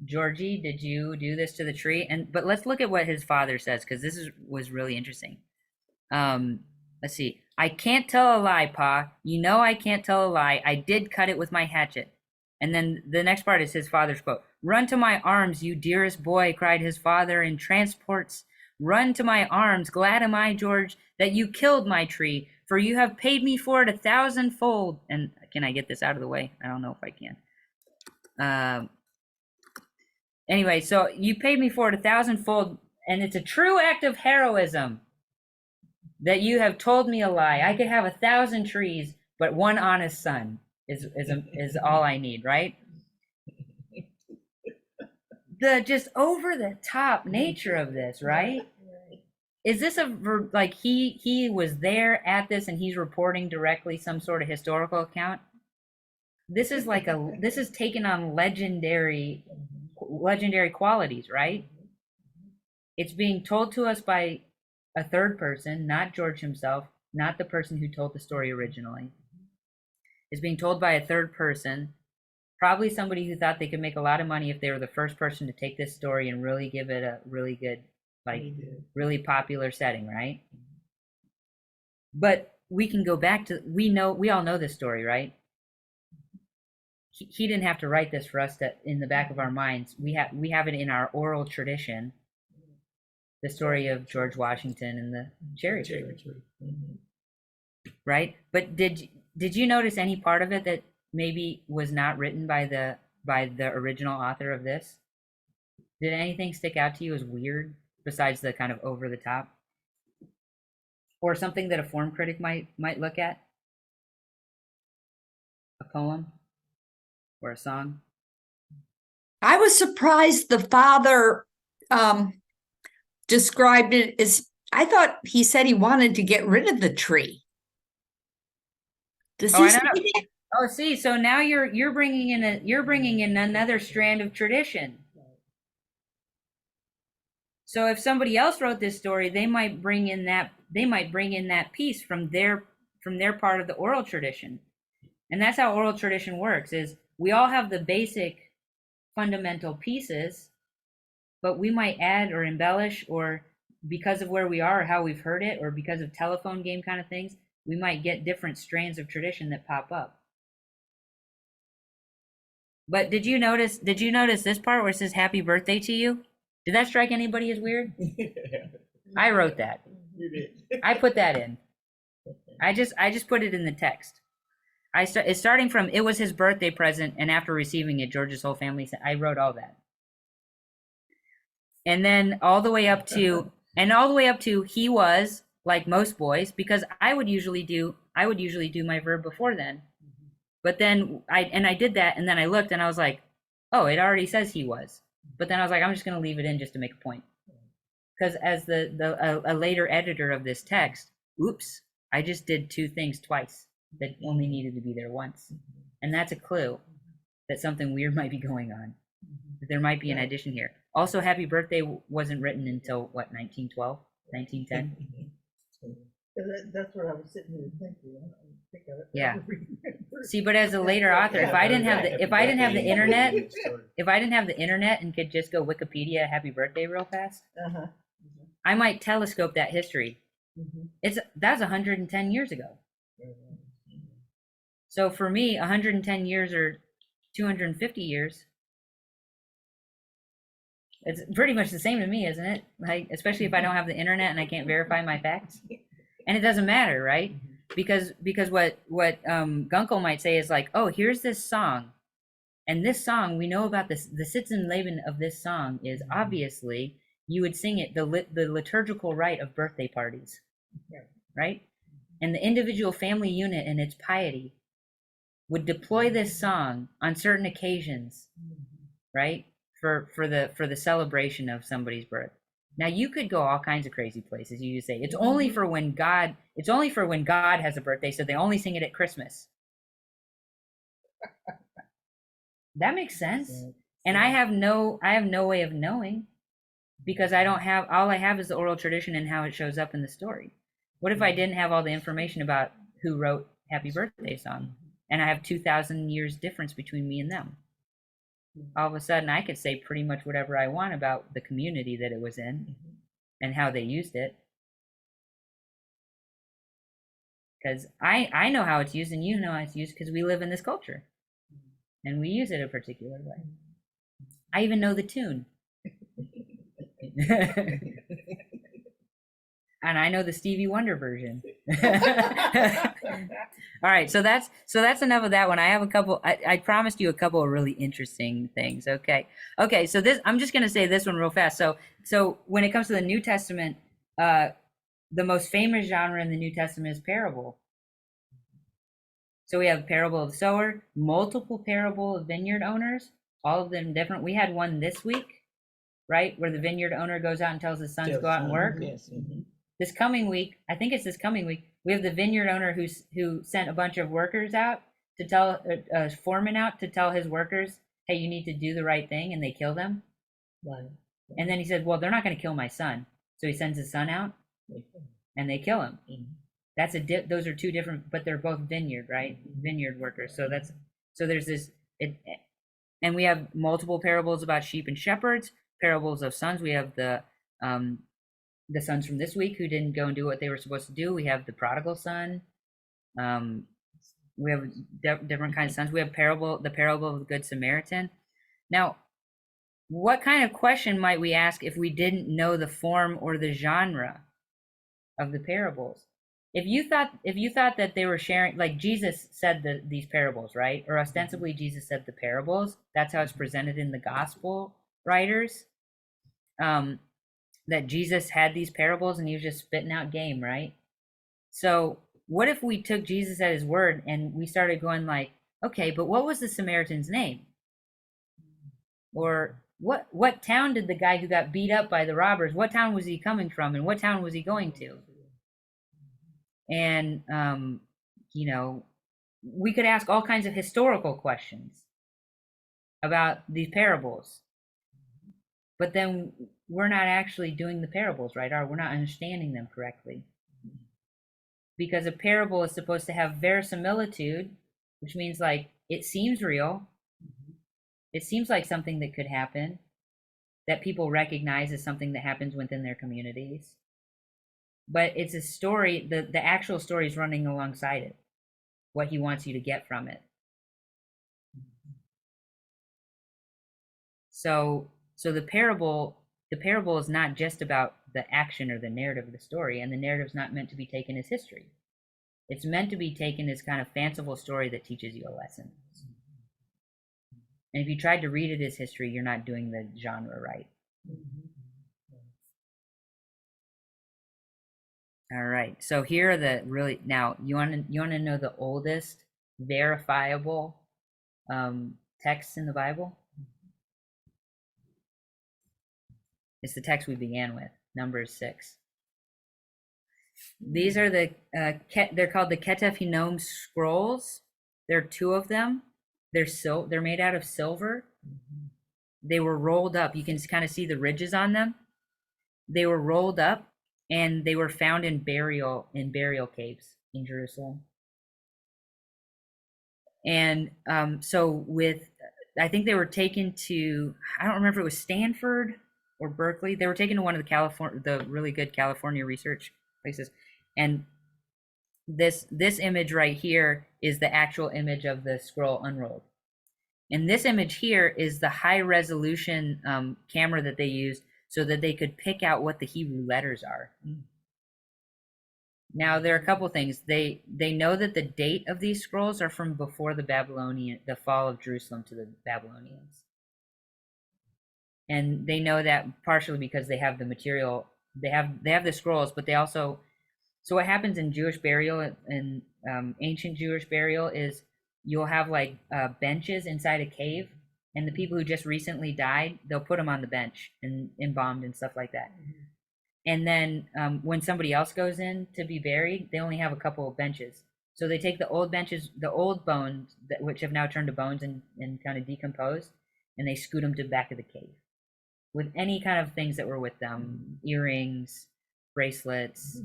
Speaker 2: "Georgie, did you do this to the tree?" But let's look at what his father says, because was really interesting. Let's see. "I can't tell a lie, Pa. You know I can't tell a lie. I did cut it with my hatchet." And then the next part is his father's quote. "Run to my arms, you dearest boy," cried his father in transports. "Run to my arms. Glad am I, George, that you killed my tree, for you have paid me for it 1,000-fold." And can I get this out of the way? I don't know if I can. Anyway, so you paid me for it 1,000-fold, and it's a true act of heroism that you have told me a lie. I could have 1,000 trees, but one honest son is all I need, right? The just over the top nature of this, right? Is this like he was there at this and he's reporting directly some sort of historical account? This is like this is taken on legendary qualities, right? It's being told to us by a third person, not George himself, not the person who told the story originally. It's being told by a third person, probably somebody who thought they could make a lot of money if they were the first person to take this story and really give it a really good, like really popular setting, right? But we can go back to, we all know this story, right? He didn't have to write this for us to, in the back of our minds. We have it in our oral tradition, the story of George Washington and the cherry tree. Right? But did you notice any part of it that maybe was not written by the original author of this? Did anything stick out to you as weird besides the kind of over the top? Or something that a form critic might look at? A poem or a song?
Speaker 3: I was surprised the father described it as, I thought he said he wanted to get rid of the tree. Does
Speaker 2: Oh,
Speaker 3: he
Speaker 2: I
Speaker 3: say
Speaker 2: don't know.
Speaker 3: that?
Speaker 2: Oh, see, so now you're bringing in another strand of tradition. So if somebody else wrote this story, they might bring in that piece from their part of the oral tradition. And that's how oral tradition works, is we all have the basic fundamental pieces, but we might add or embellish, or because of where we are or how we've heard it, or because of telephone game kind of things, we might get different strands of tradition that pop up. But did you notice this part where it says happy birthday to you? Did that strike anybody as weird? I wrote that.
Speaker 6: You did.
Speaker 2: I put that in. I just put it in the text. It's starting from, it was his birthday present, and after receiving it, George's whole family said, I wrote all that. And then all the way up to he was, like most boys, because I would usually do my verb before then. But then I did that, and then I looked and I was like, oh, it already says he was. But then I was like, I'm just going to leave it in just to make a point. Because as a later editor of this text, oops, I just did two things twice that only needed to be there once. And that's a clue that something weird might be going on. That there might be an addition here. Also, happy birthday wasn't written until, what, 1912, 1910?
Speaker 5: That's what I was sitting here thinking. I don't think of it.
Speaker 2: Yeah. See, but as a later author, if I didn't have the internet and could just go Wikipedia happy birthday real fast,
Speaker 5: Uh-huh.
Speaker 2: I might telescope that history.
Speaker 5: Mm-hmm.
Speaker 2: That's 110 years ago. So for me, 110 years or 250 years, it's pretty much the same to me, isn't it? Like, especially if I don't have the internet and I can't verify my facts. And it doesn't matter, right? Because what Gunkel might say is like, oh, here's this song, and this song, we know about this. The Sitzen Leben of this song is obviously, you would sing it the liturgical rite of birthday parties, right? And the individual family unit and its piety would deploy this song on certain occasions, right? For the celebration of somebody's birth. Now you could go all kinds of crazy places. You just say it's only for when God has a birthday, so they only sing it at Christmas. That makes sense. And I have no way of knowing, because all I have is the oral tradition and how it shows up in the story. What if I didn't have all the information about who wrote Happy Birthday song, and I have 2,000 years difference between me and them? All of a sudden I could say pretty much whatever I want about the community that it was in and how they used it. Because I know how it's used and you know how it's used, because we live in this culture and we use it a particular way. I even know the tune. And I know the Stevie Wonder version. All right, so that's enough of that one. I have a couple. I promised you a couple of really interesting things. Okay. So this, I'm just gonna say this one real fast. So when it comes to the New Testament, the most famous genre in the New Testament is parable. So we have parable of the sower, multiple parable of vineyard owners, all of them different. We had one this week, right, where the vineyard owner goes out and tells his sons to go out and work.
Speaker 6: Yes.
Speaker 2: This coming week, I think it's this coming week, we have the vineyard owner who sent a bunch of workers out to tell a foreman out to tell his workers, hey, you need to do the right thing, and they kill them.
Speaker 6: Right.
Speaker 2: And then he said, well, they're not going to kill my son. So he sends his son out and they kill him. Those are two different, but they're both vineyard, right? Vineyard workers. So there's this, and we have multiple parables about sheep and shepherds, parables of sons. We have the sons from this week who didn't go and do what they were supposed to do. We have the prodigal son. We have different kinds of sons. We have the parable of the Good Samaritan. Now, what kind of question might we ask if we didn't know the form or the genre of the parables? If you thought that they were sharing, like Jesus said these parables, right? Or ostensibly Jesus said the parables. That's how it's presented in the gospel writers. that Jesus had these parables and he was just spitting out game, right? So what if we took Jesus at his word and we started going like, okay, but what was the Samaritan's name? Or what town did the guy who got beat up by the robbers, what town was he coming from and what town was he going to? And you know, we could ask all kinds of historical questions about these parables. But then we're not actually doing the parables right, or we're not understanding them correctly. Because a parable is supposed to have verisimilitude, which means like it seems real. It seems like something that could happen, that people recognize as something that happens within their communities. But it's a story, the actual story is running alongside it, what he wants you to get from it. So the parable is not just about the action or the narrative of the story, and the narrative is not meant to be taken as history. It's meant to be taken as kind of fanciful story that teaches you a lesson. And if you tried to read it as history, you're not doing the genre right. All right. So here are the really, now you want to know the oldest verifiable texts in the Bible? It's the text we began with, Numbers 6. These are the they're called the Ketef Hinnom scrolls. There are 2 of them. They're made out of silver. They were rolled up. You can kind of see the ridges on them. They were rolled up, and they were found in burial caves in Jerusalem. And so I think they were taken to, I don't remember if it was Stanford or Berkeley. They were taken to one of the really good California research places, and this image right here is the actual image of the scroll unrolled, and this image here is the high resolution camera that they used so that they could pick out what the Hebrew letters are. Now there are a couple things. They know that the date of these scrolls are from before the fall of Jerusalem to the Babylonians. And they know that partially because they have the material, they have the scrolls, but they also, so what happens in Jewish burial, in ancient Jewish burial, is you'll have like benches inside a cave, and the people who just recently died, they'll put them on the bench and embalmed and stuff like that. And then when somebody else goes in to be buried, they only have a couple of benches. So they take the old benches, the old bones, which have now turned to bones and kind of decomposed, and they scoot them to the back of the cave with any kind of things that were with them, earrings, bracelets,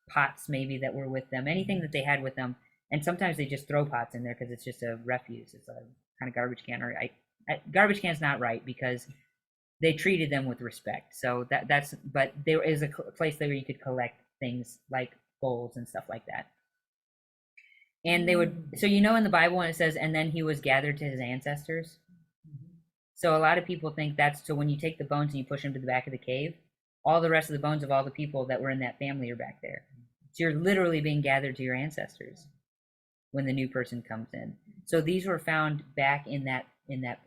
Speaker 2: pots maybe that were with them, anything that they had with them. And sometimes they just throw pots in there because it's just a refuse. It's a kind of garbage can. Or garbage can's not right because they treated them with respect. So that's, but there is a place there where you could collect things like bowls and stuff like that. And they would, so in the Bible when it says, and then he was gathered to his ancestors. So a lot of people think that's, so when you take the bones and you push them to the back of the cave, all the rest of the bones of all the people that were in that family are back there. So you're literally being gathered to your ancestors when the new person comes in. So these were found back in that,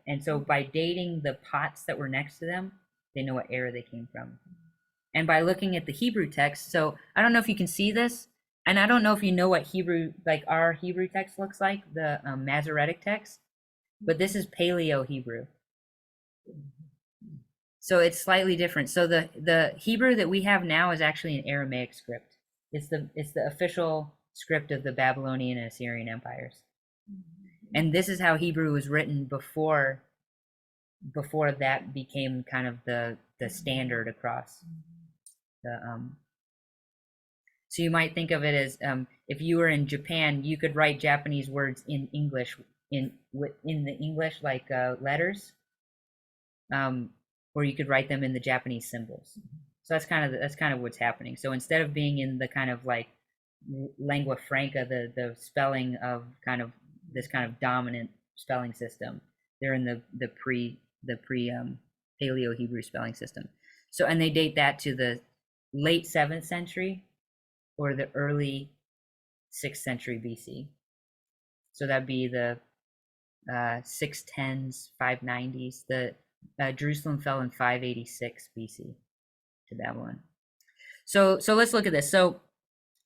Speaker 2: and so by dating the pots that were next to them, they know what era they came from. And by looking at the Hebrew text, so I don't know if you can see this, and I don't know if you know what Hebrew, like our Hebrew text looks like, the Masoretic text, but this is Paleo Hebrew. So it's slightly different. So the Hebrew that we have now is actually an Aramaic script. It's the official script of the Babylonian and Assyrian empires. And this is how Hebrew was written before that became kind of the standard across the so you might think of it as if you were in Japan, you could write Japanese words in English in the English like letters, or you could write them in the Japanese symbols. So that's kind of what's happening. So instead of being in the kind of like lingua franca, the spelling of kind of this kind of dominant spelling system, they're in the pre Paleo Hebrew spelling system. So, and they date that to the late 7th century or the early 6th century BC. So that'd be the 610s, 590s. Jerusalem fell in 586 BC to Babylon. So let's look at this. So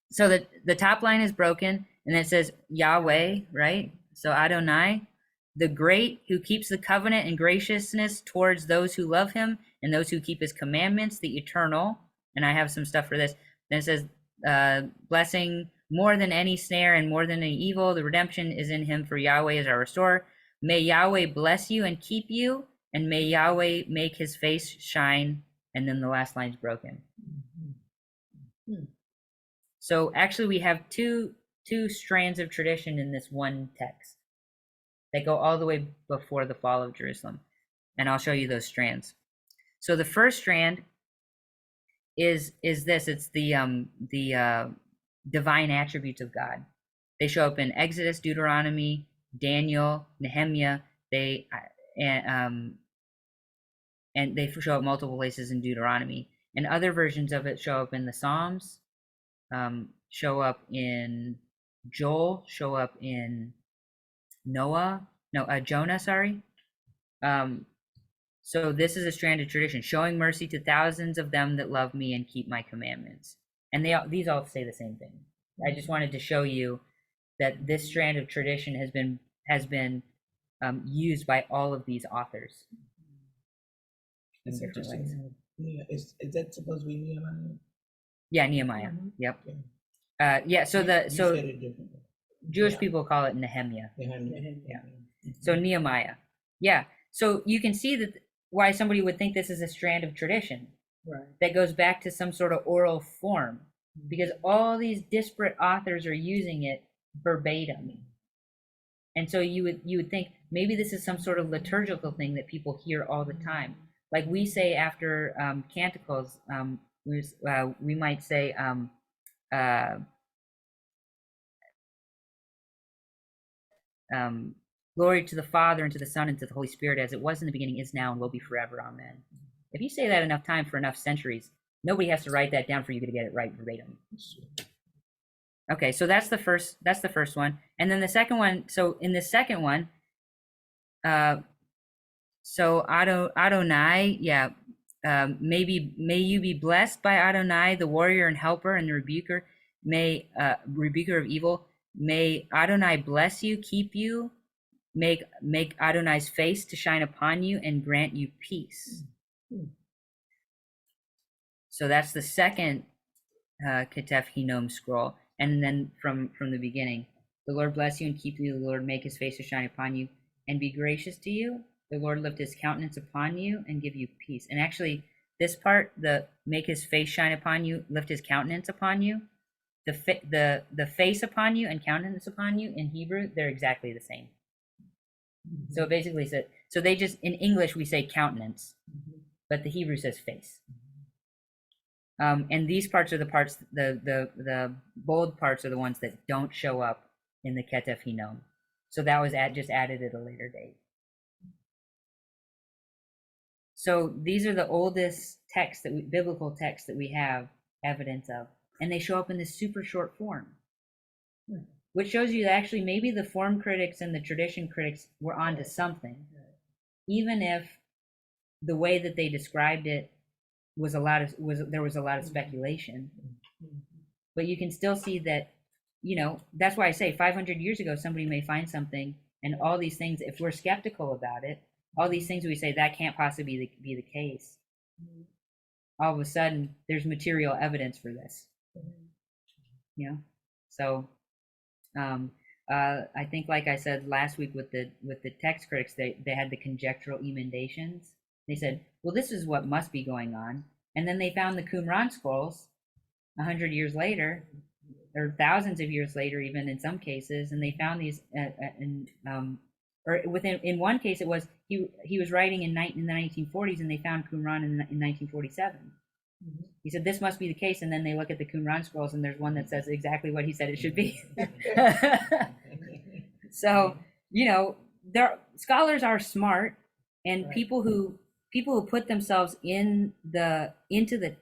Speaker 2: the top line is broken, and it says Yahweh, right? So Adonai, the great, who keeps the covenant and graciousness towards those who love him and those who keep his commandments, the eternal. And I have some stuff for this. Then it says, blessing more than any snare and more than any evil. The redemption is in him, for Yahweh is our restorer. May Yahweh bless you and keep you, and may Yahweh make his face shine. And then the last line's broken. So actually we have two strands of tradition in this one text that go all the way before the fall of Jerusalem. And I'll show you those strands. So the first strand is this. It's the divine attributes of God. They show up in Exodus, Deuteronomy, Daniel, Nehemiah. And they show up multiple places in Deuteronomy. And other versions of it show up in the Psalms, show up in Joel, show up in Jonah, sorry. So this is a strand of tradition, showing mercy to thousands of them that love me and keep my commandments. And these all say the same thing. I just wanted to show you that this strand of tradition has been used by all of these authors in
Speaker 6: That's
Speaker 2: different ways.
Speaker 6: interesting. Yeah, is that supposed to be Nehemiah?
Speaker 2: Yeah, Nehemiah. Yep.
Speaker 6: Okay.
Speaker 2: Yeah. So
Speaker 6: You said it differently.
Speaker 2: Jewish
Speaker 6: Yeah.
Speaker 2: people call it Nehemiah.
Speaker 6: Nehemiah.
Speaker 2: Yeah. So Nehemiah. Yeah. So you can see that why somebody would think this is a strand of tradition
Speaker 5: Right.
Speaker 2: that goes back to some sort of oral form, because all these disparate authors are using it verbatim. And so you would think maybe this is some sort of liturgical thing that people hear all the time. Like we say after canticles, we might say, glory to the Father and to the Son and to the Holy Spirit, as it was in the beginning, is now, and will be forever. Amen. If you say that enough time for enough centuries, nobody has to write that down for you to get it right verbatim. Okay, so that's the first one. And then the second one, so in the second one, so Adonai, yeah, may you be blessed by Adonai, the warrior and helper and the rebuker, rebuker of evil. May Adonai bless you, keep you, make Adonai's face to shine upon you, and grant you peace. So that's the second Ketef Hinnom scroll. And then from the beginning, the Lord bless you and keep you. The Lord make his face to shine upon you and be gracious to you. The Lord lift his countenance upon you and give you peace. And actually, this part, the make his face shine upon you, lift his countenance upon you, the face upon you and countenance upon you in Hebrew, they're exactly the same. So it basically says, so they just, in English we say countenance, but the Hebrew says face. And these parts are the parts, the bold parts are the ones that don't show up in the Ketef Hinnom. So that was just added at a later date. So these are the oldest texts biblical texts that we have evidence of, and they show up in this super short form, which shows you that actually maybe the form critics and the tradition critics were onto something, even if the way that they described it there was a lot of speculation. But you can still see that, that's why I say 500 years ago somebody may find something, and all these things, if we're skeptical about it, all these things we say that can't possibly be the case, all of a sudden there's material evidence for this. So I think, like I said last week with the text critics, they had the conjectural emendations. They said, well, this is what must be going on. And then they found the Qumran scrolls 100 years later, or thousands of years later, even in some cases, and they found these in one case it was he was writing in the 1940s, and they found Qumran in 1947. He said this must be the case, and then they look at the Qumran scrolls, and there's one that says exactly what he said it should be. So scholars are smart, and people who put themselves into the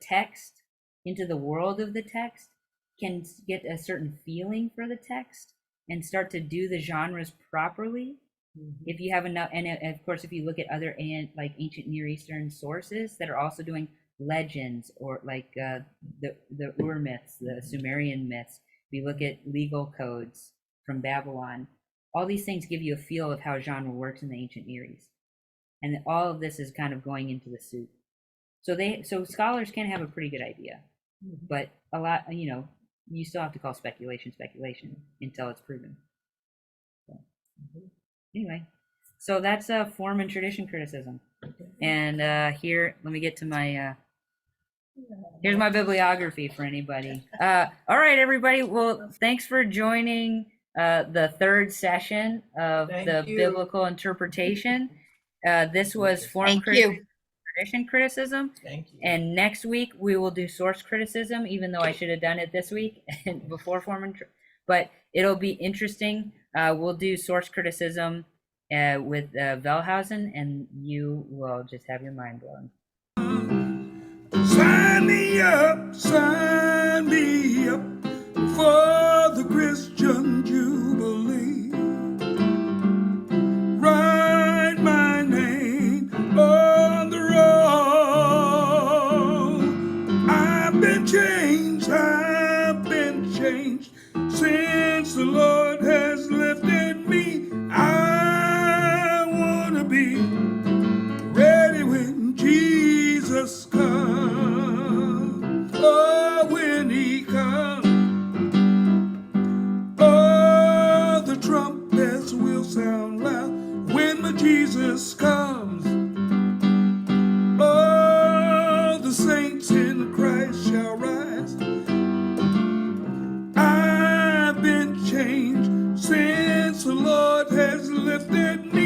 Speaker 2: text, into the world of the text, can get a certain feeling for the text and start to do the genres properly. If you have enough, and of course, if you look at other like ancient Near Eastern sources that are also doing legends, or like the Ur myths, the Sumerian myths, if you look at legal codes from Babylon, all these things give you a feel of how genre works in the ancient Near East, and all of this is kind of going into the soup. So scholars can have a pretty good idea, but a lot, you still have to call speculation until it's proven. So, anyway, so that's form and tradition criticism. And here, let me get to my here's my bibliography for anybody. All right, everybody. Well, thanks for joining the third session of the biblical interpretation. This was form criticism, tradition criticism.
Speaker 6: Thank you.
Speaker 2: And next week we will do source criticism, even though I should have done it this week before form and but it'll be interesting. We'll do source criticism with Wellhausen, and you will just have your mind blown.
Speaker 1: Sign me up for the Christian Jubilee. Write my name on the roll. I've been changed since the Lord has lifted me. I want to be ready when Jesus comes. Oh, when he comes. Oh, the trumpets will sound loud when my Jesus comes. Oh, the saints in Christ shall rise. I've been changed since the Lord has lifted me.